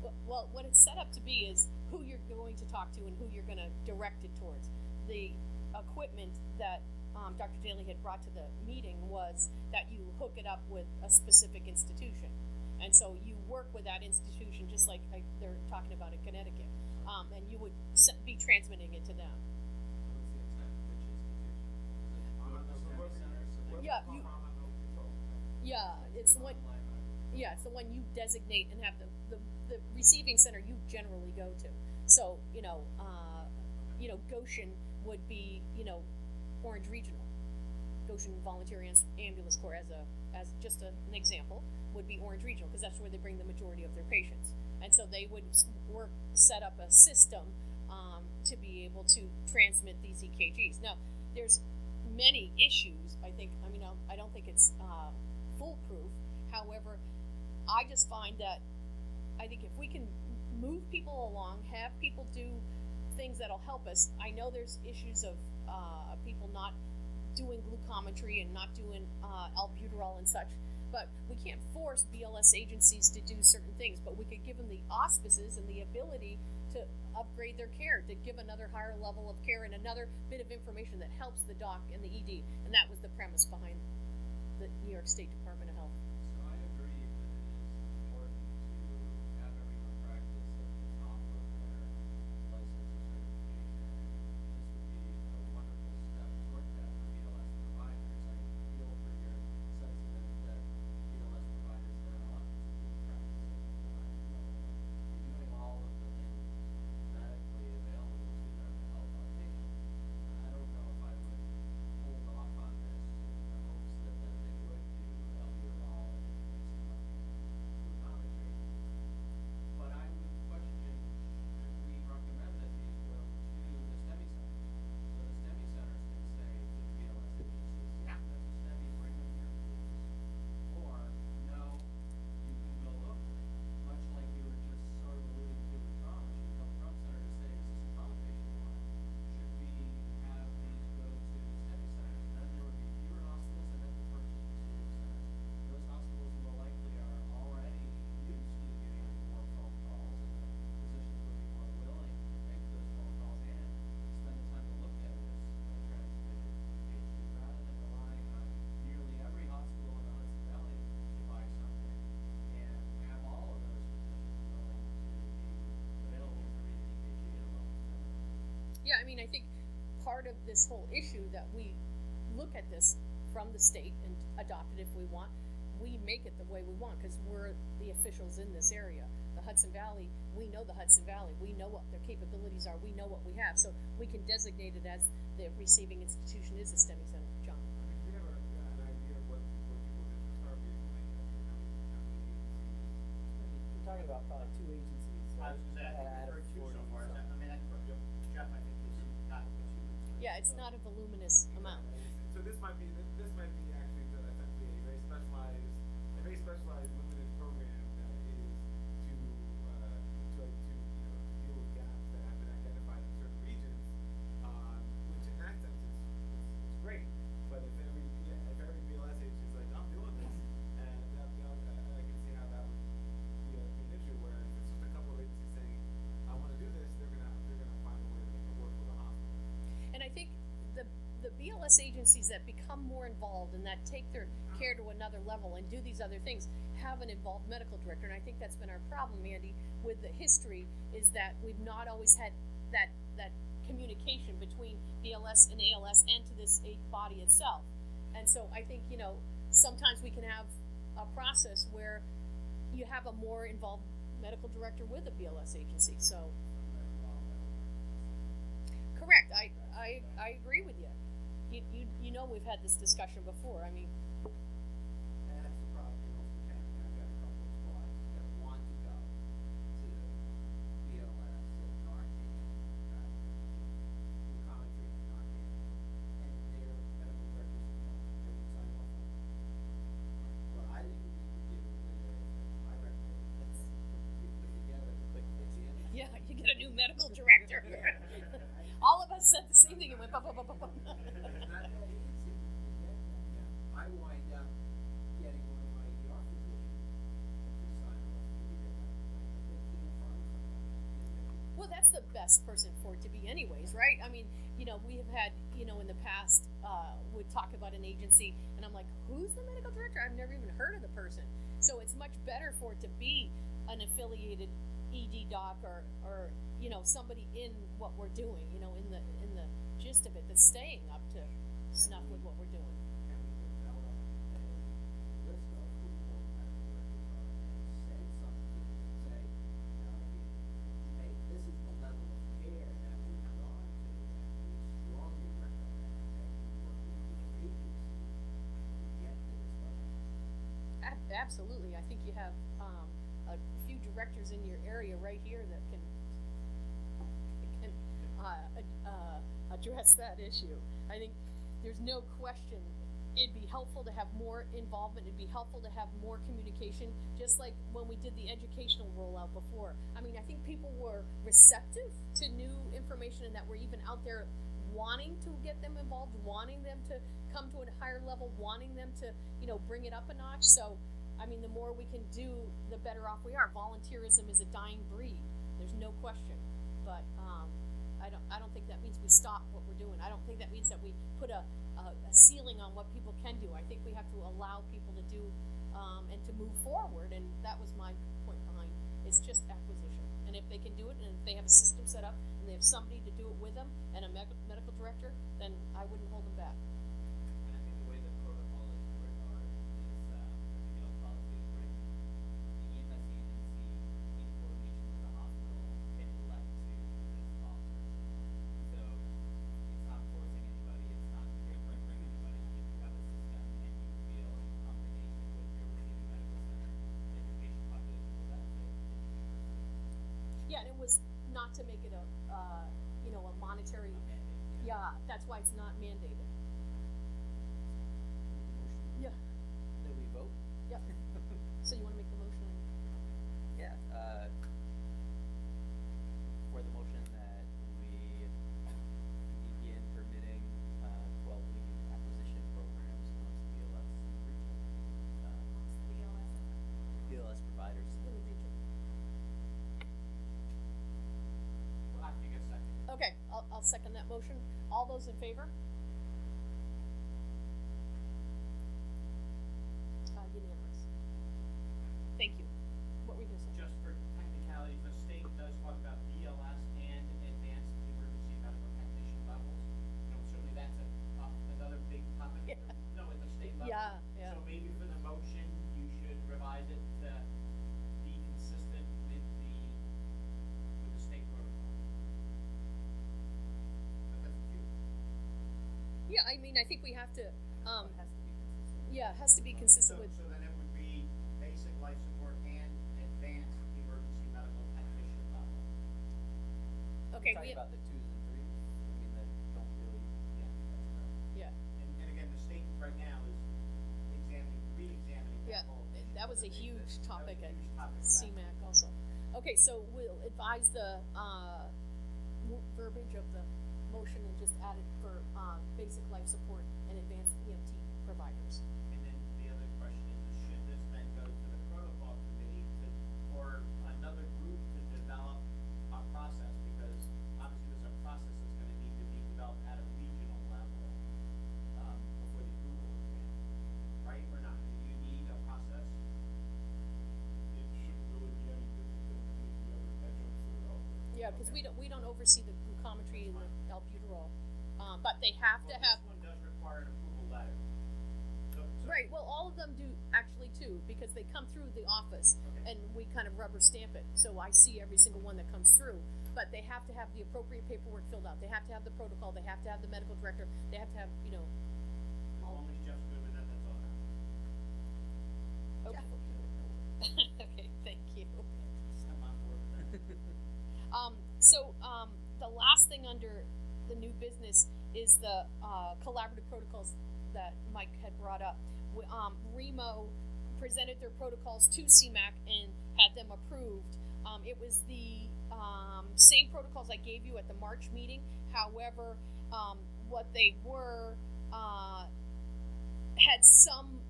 and Well, what it's set up to be is who you're going to talk to and who you're going to direct it towards. The equipment that Dr. Daly had brought to the meeting was that you hook it up with a specific institution. And so you work with that institution just like they're talking about in Connecticut. And you would be transmitting it to them. what is the intent? Which institution? Is it go to the STEMI center so they Yeah, can you- call on no control? Yeah, it's the one. Online medical. Yeah, it's the one you designate and have the receiving center you generally go to. So, Goshen would be, Orange Regional. Goshen Volunteer Ambulance Corps as just an example would be Orange Regional because that's where they bring the majority of their patients. And so they would set up a system to be able to transmit these EKGs. Now, there's many issues. I don't think it's foolproof. However, I just find that I think if we can move people along, have people do things that'll help us. I know there's issues of people not doing glucometry and not doing albuterol and such, but we can't force BLS agencies to do certain things, but we could give them the auspices and the ability to upgrade their care, to give another higher level of care and another bit of information that helps the doc and the ED, and that was the premise behind the New York State Department of Health. So I agree that it is important to have everyone practice at the top of their license or certification. This would be a wonderful step toward that for BLS providers. I feel for your sentiment that BLS providers are not practicing at the highest level. You're doing all of the things medically available to them to help our patients. I don't know if I would hold off on this in the hopes that they would do albuterol and mix them up with glucometry. But I would question, should we recommend that these go to the STEMI centers? So the STEMI centers can say to the BLS agencies, yeah, that's a STEMI, bring them here, please. Or, no, you can go locally, much like you were just sort of alluding to with trauma. Should we tell the trauma center to say, is this a trauma patient you want? Should we have these go to the STEMI centers? And then there would be fewer hospitals that have to purchase receiving centers. Those hospitals more likely are already used to getting more phone calls, and the physicians would be more willing to take those phone calls and spend the time to look at this transmitted EKG rather than relying on nearly every hospital in the Hudson Valley to buy something and have all of those physicians willing to be available to read an EKG at a local center. Yeah, I think part of this whole issue that we look at this from the state and adopt it if we want, we make it the way we want because we're the officials in this area. The Hudson Valley, we know the Hudson Valley, we know what their capabilities are, we know what we have, so we can designate it as the receiving institution is a STEMI center. John. Do you have an idea of what people's interests are basically? We're talking about probably two agencies. I was gonna say, I think out we've of heard two 40, so far, so. I mean, Jeff, I think is not two. Yeah, it's not a voluminous amount. So this might be actually essentially a very specialized limited program that is to deal with gaps that have been identified in certain regions, which in that sense is great. But if every BLS agency is like, I'm doing this, and I can see how that would be an issue. Where if it's just a couple of agencies saying, I want to do this, they're gonna find a way to work with a hospital. And I think the BLS agencies that become more involved and that take their care to another level and do these other things have an involved medical director. And I think that's been our problem, Andy, with the history is that we've not always had that communication between BLS and ALS and to this body itself. And so I think, sometimes we can have a process where you have a more involved medical director with a BLS agency, so. Correct, I agree with you. You know we've had this discussion before, I mean, And that's the problem, in Ulster County, I've got a couple of squads that want to go to BLS and Narcan, Commentary and Narcan, and their medical directors, they would sign off on it. What I think we need to do is, I recommend, we put together a quick fix in. yeah, you get a new medical director. All of us said the same thing and went, bum, bum, bum, bum, bum. It's not that easy to get that. I wind up getting one of my ER physicians to sign off to be there. They can't find somebody. Well, that's the best person for it to be anyways, right? I mean, you know, we have had, you know, in the past, we'd talk about an agency and I'm like, who's the medical director? I've never even heard of the person. So it's much better for it to be an affiliated ED doc or you know, somebody in what we're doing, you know, in the gist of it, that's staying up to snuff with what we're doing. Can we develop a list of who all the medical directors are and send something to them and say, hey, this is the level of care that we've gone to, and we strongly recommend that you work with your agency to get to this level. Absolutely, I think you have a few directors in your area right here that can address that issue. I think there's no question it'd be helpful to have more involvement, it'd be helpful to have more communication, just like when we did the educational rollout before. I mean, I think people were receptive to new information and that we're even out there wanting to get them involved, wanting them to come to a higher level, wanting them to, you know, bring it up a notch. So, I mean, the more we can do, the better off we are. Volunteerism is a dying breed. There's no question. But I don't think that means we stop what we're doing. I don't think that means that we put a ceiling on what people can do. I think we have to allow people to do and to move forward. And that was my point behind. It's just acquisition. And if they can do it, and if they have a system set up, and they have somebody to do it with them, and a medical director, then I wouldn't hold them back. And I think the way the protocol is written policy is written, the EMS agency in coordination with the hospital can elect to do this officer. So it's not forcing anybody, it's not pressuring anybody. If you have a system and you feel in combination with your receiving medical center that your patient population will benefit, then you can pursue it. Yeah, and it was not to make it a you know, a monetary. Mandate, Yeah, that's why it's not mandated. Yeah. That we vote? Yep. So you want to make the motion? Yeah, for the motion that we begin permitting, 12-week acquisition programs amongst BLS regional, BLS providers. In the region. Well, after you get a second. Okay, I'll second that motion. All those in favor? Unanimous. Thank you. What were you gonna say? Just for technicalities, the state does talk about BLS and advanced emergency medical technician levels. You know, certainly that's another big topic. Yeah. No, at the state level. Yeah, yeah. So maybe for the motion, you should revise it to be consistent with the state protocol. But that's cute. Yeah, I mean, I think we have to, It has to be consistent. yeah, it has to be consistent with, So then it would be basic life support and advanced emergency medical technician level. okay, Talking we have, about the 2s and 3s, I mean, that don't really, Yeah. that's correct. yeah, And again, the state right now is re-examining yeah, that whole issue. that was a huge topic at That was a huge topic back CMAC also. Okay, so we'll advise the, verbiage of the motion and just add it for, basic life support and advanced EMT providers. And then the other question is, should this then go to the protocol committee or another group to develop a process? Because obviously there's a process that's gonna need to be developed at a regional level, before the approval is granted, right, or not? Do you need a process? It shouldn't really be any different than any of the other adjuncts that are out there. Yeah, because we don't oversee the glucometry and the albuterol, but they have to have, Well, this one does require an approval letter. So Right, well, all of them do actually too, because they come through the office Okay. and we kind of rubber stamp it, so I see every single one that comes through. But they have to have the appropriate paperwork filled out, they have to have the protocol, they have to have the medical director, they have to have, As long as Jeff's good with that, that's all that matters. okay. Jeff will do it, no worries. Okay, thank you. I'm on board with that. The last thing under the new business is the collaborative protocols that Mike had brought up. Remo presented their protocols to CMAC and had them approved. It was the same protocols I gave you at the March meeting. However, what they were had some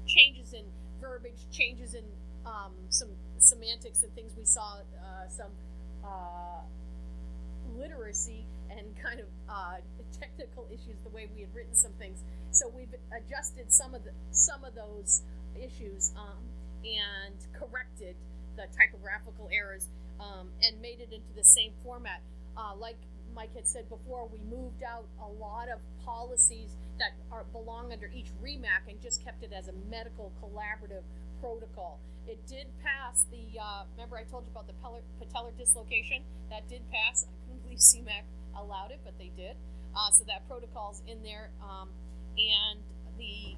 changes in verbiage, changes in some semantics and things. We saw some literacy and kind of technical issues the way we had written some things. So we've adjusted some of those issues and corrected the typographical errors and made it into the same format. Like Mike had said before, we moved out a lot of policies that belong under each REMAC and just kept it as a medical collaborative protocol. It did pass the, remember I told you about the patellar dislocation? That did pass. I couldn't believe CMAC allowed it, but they did. So that protocol's in there. And the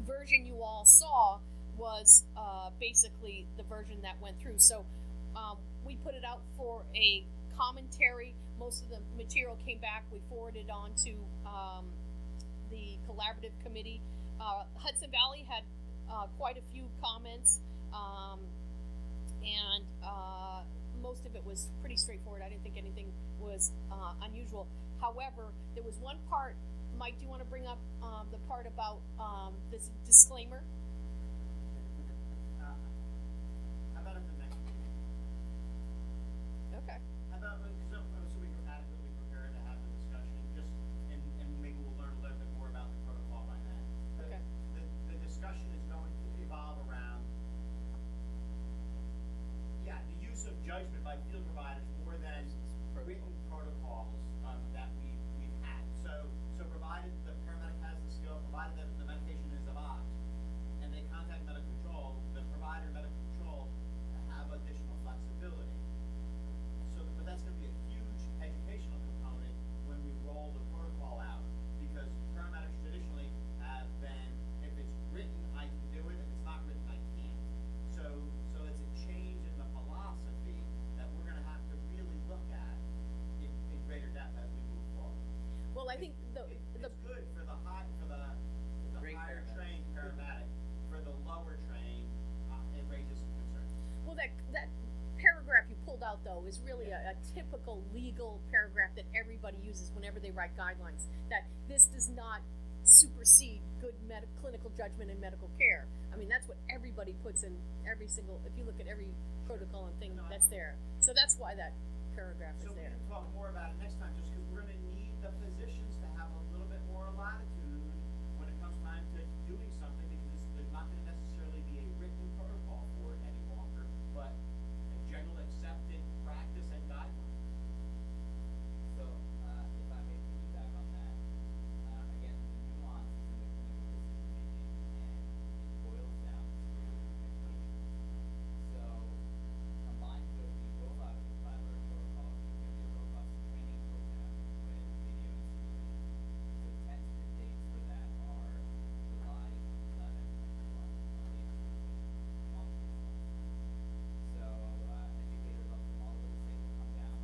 version you all saw was basically the version that went through. So we put it out for a commentary. Most of the material came back. We forwarded on to the collaborative committee. Hudson Valley had quite a few comments, and most of it was pretty straightforward. I didn't think anything was unusual. However, there was one part. Mike, do you want to bring up the part about this disclaimer? How about at the next meeting? Okay. How about, so we can adequately prepare to have the discussion, just, and maybe we'll learn a little bit more about the protocol by then. Okay. The discussion is going to evolve around, the use of judgment by field providers more than written protocols, that we've had. So provided the paramedic has the skill, provided that the medication is a box, and they contact medical control, the provider and medical control have additional flexibility. So, but that's gonna be a huge educational component when we roll the protocol out, because paramedics traditionally have been, if it's written, I can do it, if it's not written, I can't. So it's a change in the philosophy that we're gonna have to really look at in greater depth as we move forward. Well, I think It's good for the Great higher paramedic. trained paramedic. For the lower trained, it raises some concern. well, that paragraph you pulled out though is really a typical legal paragraph that everybody uses whenever they write guidelines. That this does not supersede good clinical judgment in medical care. I mean, that's what everybody puts in every single. If you look at every protocol and thing that's there, so that's why that paragraph So is we there. can talk more about it next time, just because we're gonna need the physicians to have a little bit more latitude when it comes time to doing something, because there's not gonna necessarily be a written protocol for it any longer, but a general accepted practice and guideline. So, if I may piggyback on that, again, the nuances in the clinical decision making, and it boils down to education. So, combined with the rollout of the collaborative protocol, there's going to be a robust training program with video and supervision. So, tentative dates for that are July 11th and 12th on the multiple sites. So, educators from all over the state will come down,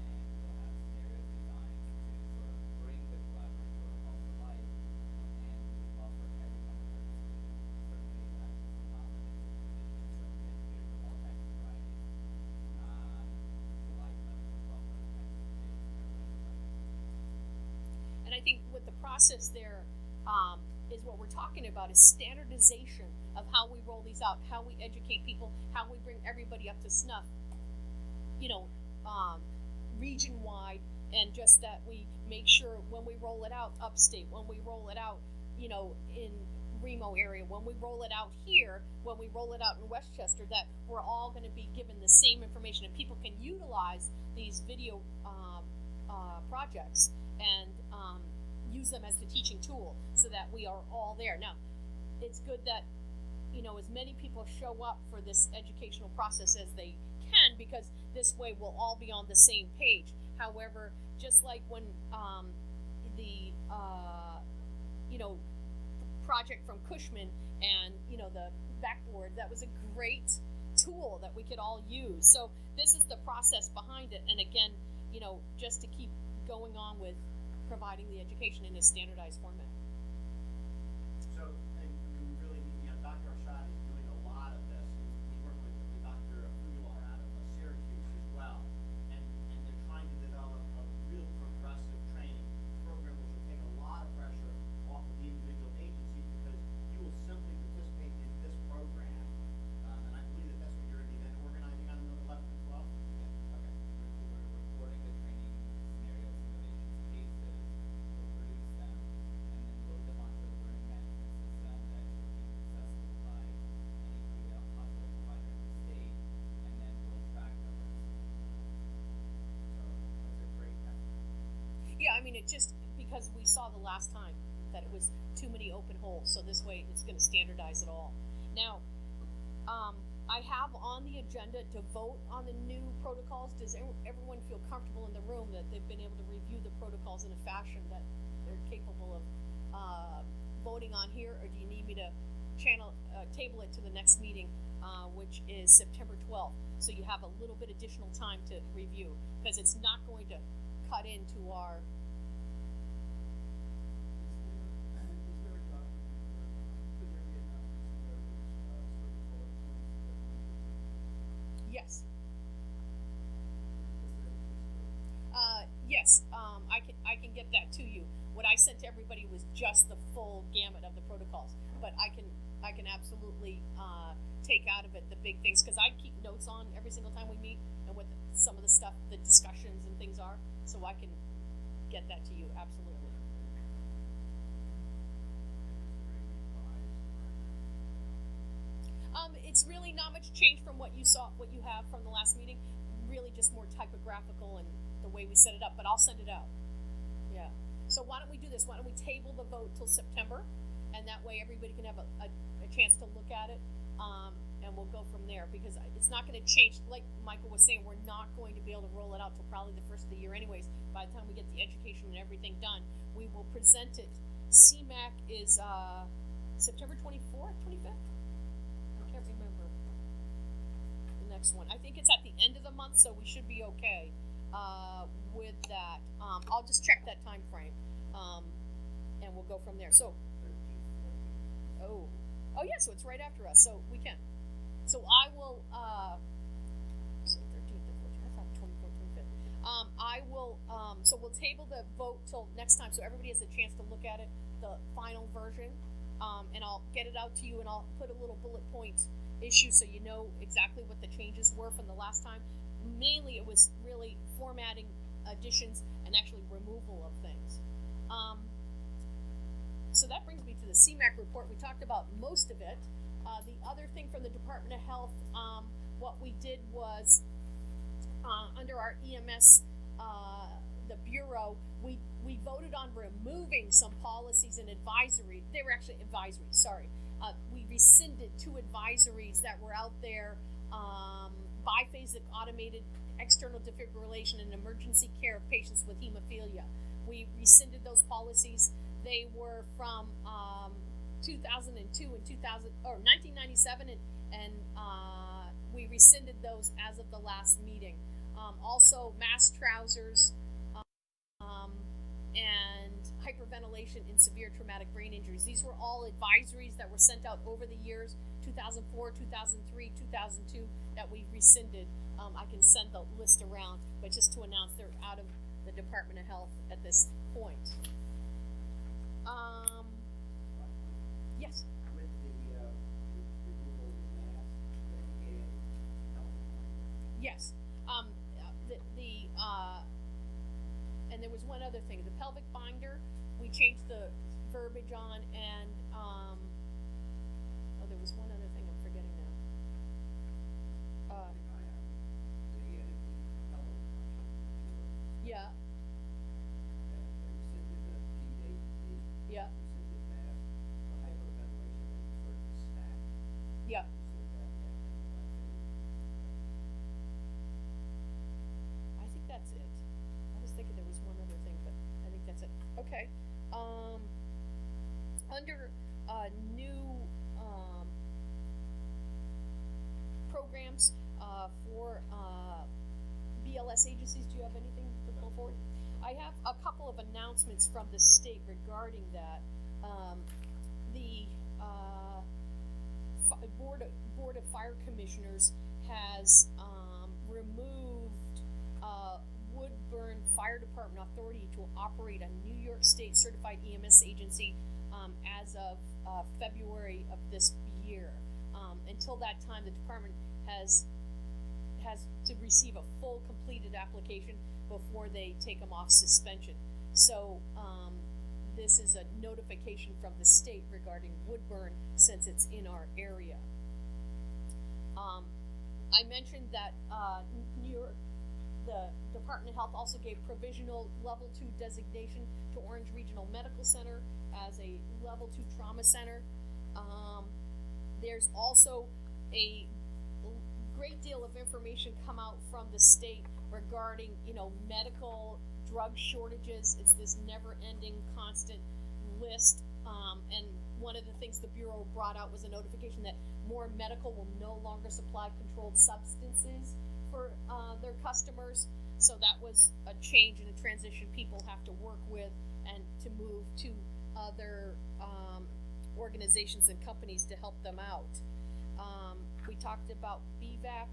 and we'll have scenario designs to sort of bring the collaborative protocol to life, and we would love for everyone to participate. Certainly, this is not limited to physicians, so educators of all types and varieties. July 11th and 12th are the tentative dates, everyone's invited. And I think what the process there is what we're talking about is standardization of how we roll these out, how we educate people, how we bring everybody up to snuff, region wide, and just that we make sure when we roll it out upstate, when we roll it out, in Remo area, when we roll it out here, when we roll it out in Westchester, that we're all going to be given the same information and people can utilize these video projects and use them as the teaching tool so that we are all there. Now, it's good that, you know, as many people show up for this educational process as they can, because this way we'll all be on the same page. However, just like when the you know, project from Cushman and, you know, the backboard, that was a great tool that we could all use. So this is the process behind it, and again, you know, just to keep going on with providing the education in a standardized format. So, and we really need, you know, Dr. Arshad is doing a lot of this, and he's working with Dr. Fugilar out of Syracuse as well, and they're trying to develop a real progressive training program which will take a lot of pressure off of the individual agencies, because you will simply participate in this program, and I believe that that's what you're going to be then organizing on the 11th and 12th? Yeah. Okay. We're recording the training scenario simulations cases, we'll produce them, and then load them onto a learning management system that will be accessible by any hospital provider in the state, and then we'll track them. So that's a great effort. Yeah, I mean, it just, because we saw the last time that it was too many open holes, so this way it's gonna standardize it all. Now, I have on the agenda to vote on the new protocols. Does everyone feel comfortable in the room that they've been able to review the protocols in a fashion that they're capable of voting on here, or do you need me to table it to the next meeting, which is September 12th, so you have a little bit additional time to review, because it's not going to cut into our. Is there a document, could there be enough sort of bullet points that we could? Yes. Is that just Yes, I can get that to you. What I sent to everybody was just the full gamut of the protocols, but I can absolutely take out of it the big things, because I keep notes on every single time we meet and what some of the stuff, the discussions and things are, so I can get that to you absolutely. It's really not much change from what you have from the last meeting. Really just more typographical and the way we set it up, but I'll send it out. Yeah. So why don't we do this? Why don't we table the vote till September, and that way everybody can have a chance to look at it, and we'll go from there, because it's not going to change. Like Michael was saying, we're not going to be able to roll it out till probably the first of the year anyways. By the time we get the education and everything done, we will present it. CMAC is September 24th, 25th? I can't remember the next one. I think it's at the end of the month, so we should be okay with that. I'll just check that time frame, and we'll go from there. So, oh yeah, so it's right after us, so we can. So I will, say 13th and 14th, I thought 24th, 25th. I will, so we'll table the vote till next time, so everybody has a chance to look at it, the final version, and I'll get it out to you, and I'll put a little bullet point issue so you know exactly what the changes were from the last time. Mainly it was really formatting, additions, and actually removal of things. So that brings me to the CMAC report. We talked about most of it. The other thing from the Department of Health, what we did was, under our EMS, the Bureau, we voted on removing some policies and advisory. They were actually advisories, sorry. We rescinded 2 advisories that were out there, biphasic automated external defibrillation and emergency care of patients with hemophilia. We rescinded those policies. They were from 2002 and 1997, and we rescinded those as of the last meeting. Also, mask trousers, and hyperventilation in severe traumatic brain injuries. These were all advisories that were sent out over the years, 2004, 2003, 2002, that we rescinded. I can send the list around, but just to announce they're out of the Department of Health at this point. Yes. With the removal of the mask that you gave health. Yes. And there was one other thing, the pelvic binder, we changed the verbiage on, and, there was one other thing I'm forgetting now. Yeah. Yeah. I think that's it. I was thinking there was one other thing, but I think that's it. Okay. Under new programs for BLS agencies, do you have anything to pull forward? I have a couple of announcements from the state regarding that. The Board of Fire Commissioners has removed Woodburn Fire Department authority to operate a New York State certified EMS agency as of February of this year. Until that time, the department has to receive a full completed application before they take them off suspension. So this is a notification from the state regarding Woodburn since it's in our area. I mentioned that New York, the Department of Health also gave provisional level 2 designation to Orange Regional Medical Center as a level 2 trauma center. There's also a great deal of information come out from the state regarding, medical drug shortages. It's this never-ending, constant list. And one of the things the Bureau brought out was a notification that more medical will no longer supply controlled substances for their customers. So that was a change and a transition people have to work with and to move to other organizations and companies to help them out. We talked about BVAC.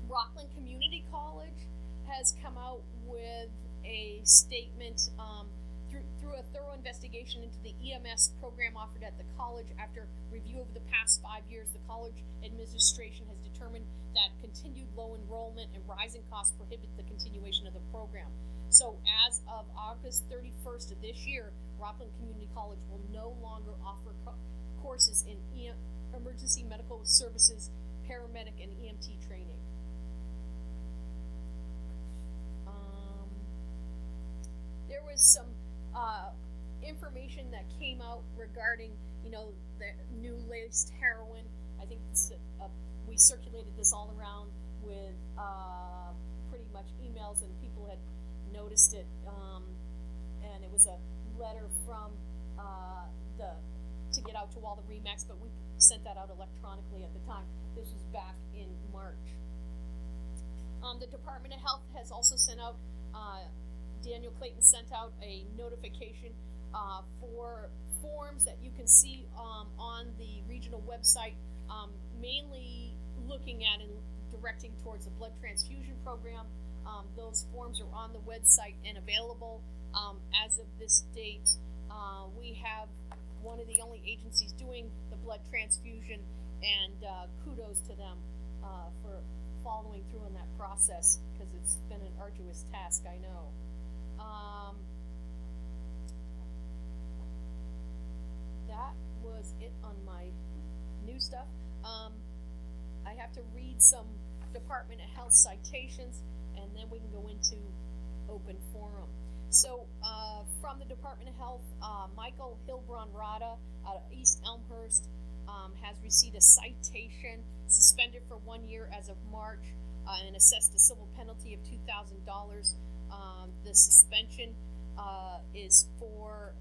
Rockland Community College has come out with a statement through a thorough investigation into the EMS program offered at the college. After review over the past 5 years, the college administration has determined that continued low enrollment and rising costs prohibit the continuation of the program. So as of August 31st of this year, Rockland Community College will no longer offer courses in emergency medical services, paramedic, and EMT training. There was some information that came out regarding, the new laced heroin. I think this, we circulated this all around with pretty much emails, and people had noticed it. And it was a letter from to get out to all the REMACs, but we sent that out electronically at the time. This was back in March. The Department of Health has also sent out, Daniel Clayton sent out a notification for forms that you can see on the regional website, mainly looking at and directing towards the blood transfusion program. Those forms are on the website and available. As of this date, we have one of the only agencies doing the blood transfusion, and kudos to them for following through on that process, because it's been an arduous task, I know. That was it on my new stuff. I have to read some Department of Health citations, and then we can go into open forum. So, from the Department of Health, Michael Hilbron-Rada out of East Elmhurst has received a citation, suspended for 1 year as of March, and assessed a civil penalty of $2,000. The suspension is for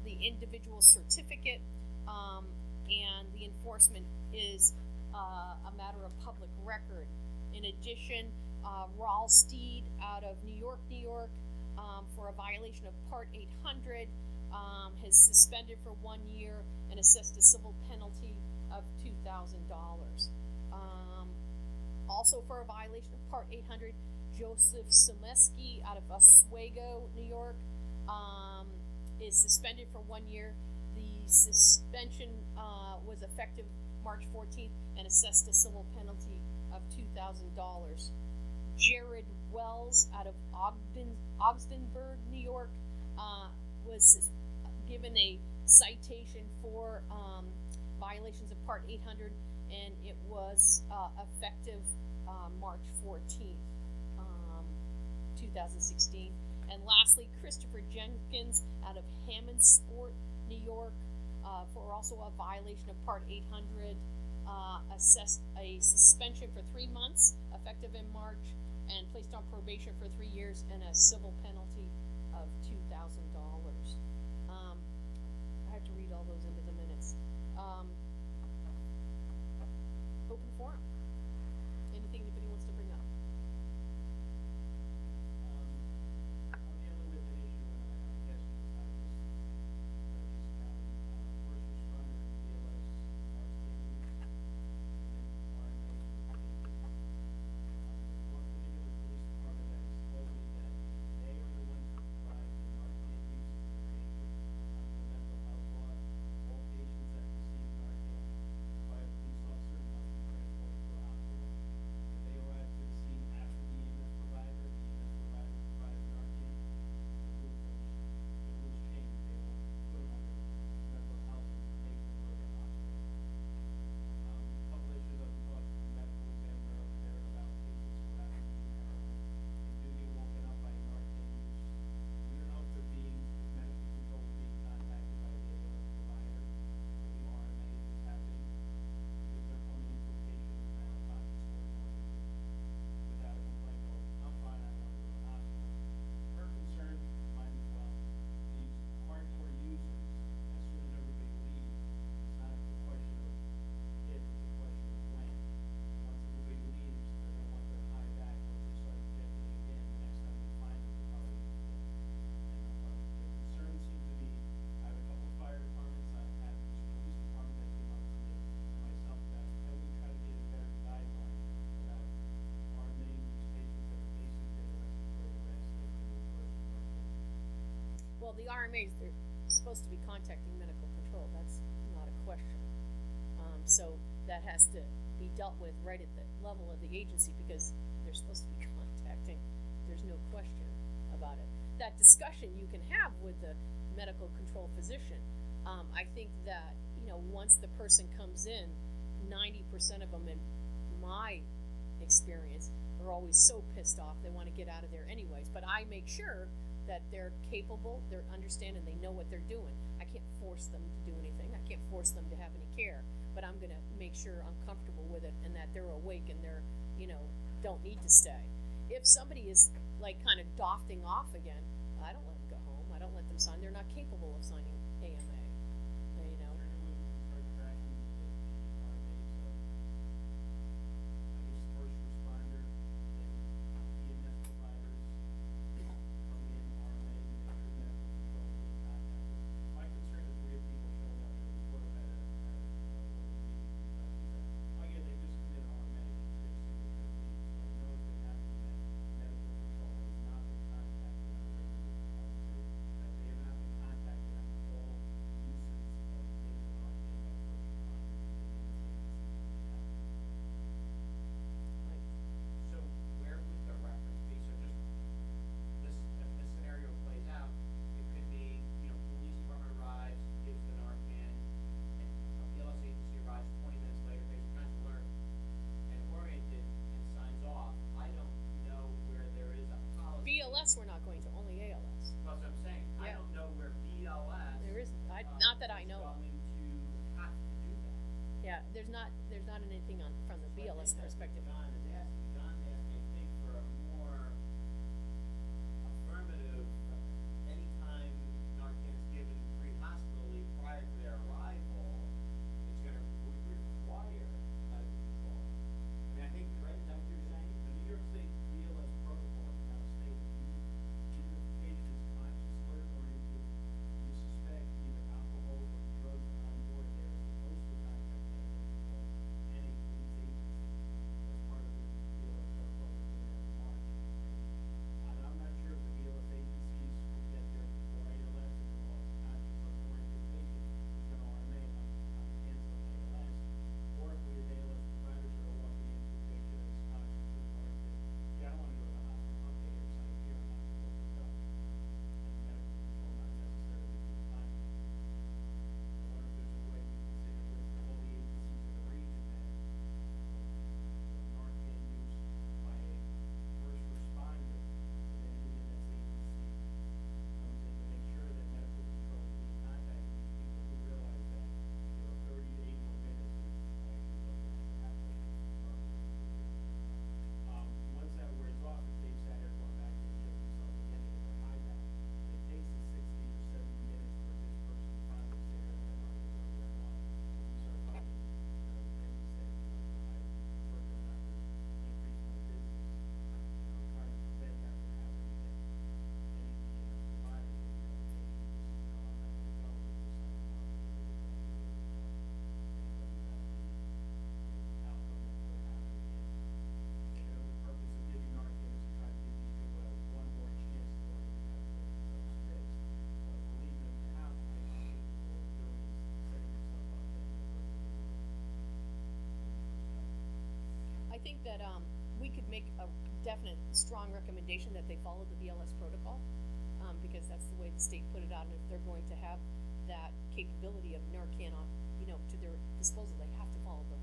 the individual certificate, and the enforcement is a matter of public record. In addition, Raul Steed out of New York, for a violation of Part 800, has suspended for 1 year and assessed a civil penalty of $2,000. Also for a violation of Part 800, Joseph Sumeski out of Oswego, New York, is suspended for 1 year. The suspension was effective March 14th and assessed a civil penalty of $2,000. Jared Wells out of Ogdenburg, New York, was given a citation for violations of Part 800, and it was effective March 14th, 2016. And lastly, Christopher Jenkins out of Hammondsport, New York, for also a violation of Part 800, assessed a suspension for 3 months, effective in March, and placed on probation for 3 years, and a civil penalty of $2,000. I have to read all those into the minutes. Open forum. Anything anybody wants to bring up? I'm dealing with an issue, and I guess I just county, first responder and BLS outstanding, and then RMA. One particular police department that has told me that they are the ones who provide the Narcan use information under the mental health law. All patients that receive Narcan by a police officer must be transported to a hospital. If they arrive to the scene after the EMS provider provided Narcan, the rules change. They will put them under mental health information and go to the hospital. A couple issues I've been talking to the medical examiner up there about patients who have been using heroin and do get woken up by Narcan use. We don't know if they're being, if medical control is being contacted by the ALS provider or the RMA if it's happening, because they're coming into a patient who's 9 o'clock this morning without a complaint, going, I'm fine, I want to go to the hospital. Her concern, mine as well, these hardcore users, as soon as everybody leaves, it's not a question of if, it's a question of when. Once everybody leaves, they're gonna want their high back. Once they start injecting it again, the next time they find it, they're probably gonna get it. And the concern seems to be, I have a couple of fire departments, I have this police department that came up to me and myself about, how we try to get a better guideline about RMAing these patients that are basically been arrested for arrest, that can be first Narcan. Well, the RMAs, they're supposed to be contacting medical control, that's not a question. So that has to be dealt with right at the level of the agency, because they're supposed to be contacting, there's no question about it. That discussion you can have with the medical control physician. I think that, once the person comes in, 90% of them, in my experience, are always so pissed off, they wanna get out of there anyways, but I make sure that they're capable, they're understanding, they know what they're doing. I can't force them to do anything, I can't force them to have any care, but I'm gonna make sure I'm comfortable with it and that they're awake and they're, don't need to stay. If somebody is like kind of doffing off again, I don't let them go home, I don't let them sign, they're not capable of signing AMA, Certainly, we can start tracking the RMAs of, I guess, first responder, then EMS providers coming in, RMA, and make sure medical control is being contacted. My concern is we have people showing up, and it was brought up at one of the meetings, oh yeah, they just come in RMA, they're simply gonna leave. So I know it's been happening that medical control has not been contacted on a regular, I would say, that they have not been contacted on all uses of things that aren't being by first responders and then Like, So where would the reference be? So just this, if this scenario plays out, it could be, police department arrives, gives the Narcan, and a BLS agency arrives 20 minutes later, patient transfer alert, and oriented and signs off. I don't know where there is a policy. BLS we're not going to, only ALS. That's what I'm saying. I Yeah. don't know where BLS. There isn't, not that I know of. Is going to have to do that. Yeah, there's not anything from the BLS perspective. John is asking, I think, for a more affirmative, anytime Narcan is given pre-hospitally prior to their arrival, it's gonna require medical control. I mean, I think, right, is that what you're saying? The New York State BLS protocol is now stated, either the patient is conscious, alert, or you suspect either alcohol or drugs on board, they are supposed to contact medical control and a police agency as part of the BLS think that, we could make a definite, strong recommendation that they follow the BLS protocol, because that's the way the state put it out, and if they're going to have that capability of Narcan on, to their disposal, they have to follow the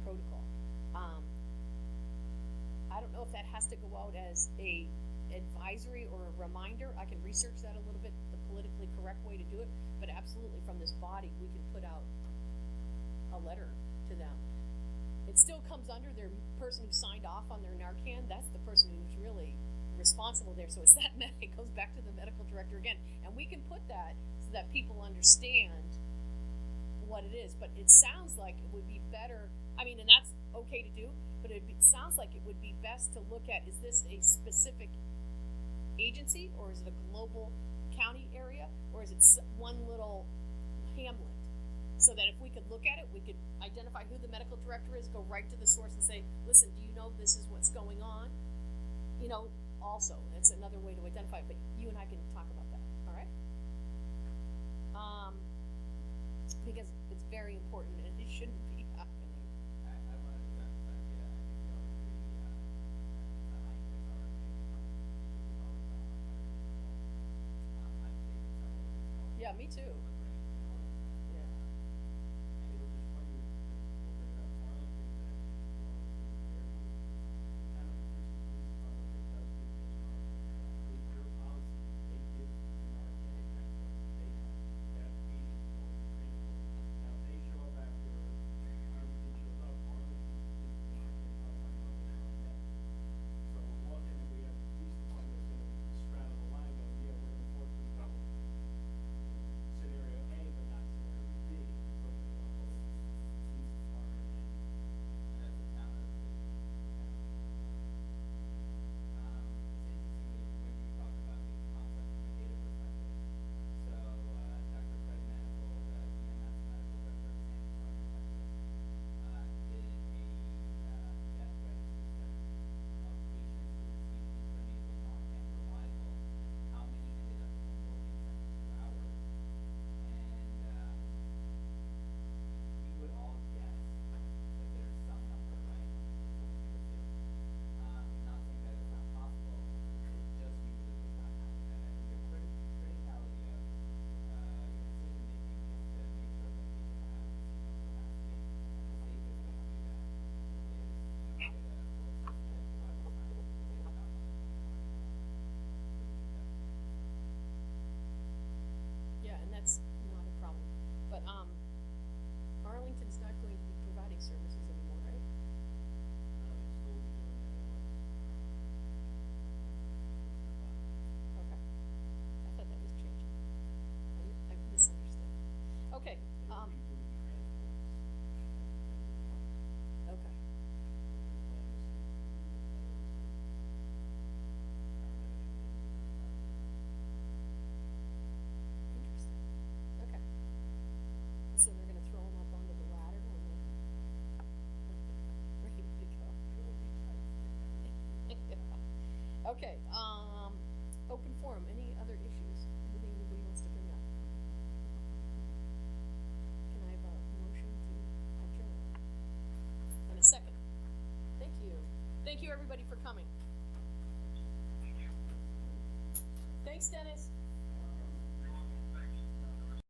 protocol. I don't know if that has to go out as a advisory or a reminder. I can research that a little bit, the politically correct way to do it, but absolutely from this body, we can put out a letter to them. It still comes under their person who signed off on their Narcan. That's the person who's really responsible there. So it's that it goes back to the medical director again, and we can put that so that people understand what it is. But it sounds like it would be better. I mean, and that's okay to do, but it sounds like it would be best to look at: is this a specific agency, or is it a global county area, or is it one little hamlet? So that if we could look at it, we could identify who the medical director is, go right to the source and say, listen, do you know this is what's going on? Also, it's another way to identify it, but you and I can talk about that, all right? Because it's very important and it shouldn't be happening. I wanted to emphasize, yeah, I think that would be, the language are I've taken several of these calls. Yeah, me too. Yeah. It was just funny that open it up Arlington that kind of police department that does give this Narcan. With their policy, they give Narcan, that's what they have, that agent going to training for. Now, if they show up after Arlington shows up, Arlington gives the Narcan out by another net. So we're walking and we have the police department that's gonna straddle the line going, yeah, we're gonna force them to go scenario A, but not scenario B. It's open to both police department And that's the town of the city. It's interesting when you talk about these concepts from a data perspective. So, Dr. Freddie Manifold, EMS medical director of San Antonio, Texas, did a death registry study of patients who received intranasal Narcan Reliable, how many ended up in the within 72 hours. And we would all guess that there's some number, right? Not saying that it's not possible, it just usually does not happen. And I think the criticality of decision making is to make sure that people have capacity. And the safest way to do that is, get a full assessment of what time to get it done. Yeah, and that's not a problem. But Arlington's not going to be providing services anymore, right? Okay. I thought that was changing. I misunderstood. Okay, okay. Interesting. Okay. So they're gonna throw them up onto the ladder and then ready to go. Okay, open forum, any other issues, anything anybody wants to bring up? Can I have a motion to adjourn? And a second. Thank you. Thank you, everybody, for coming. Thanks, Dennis.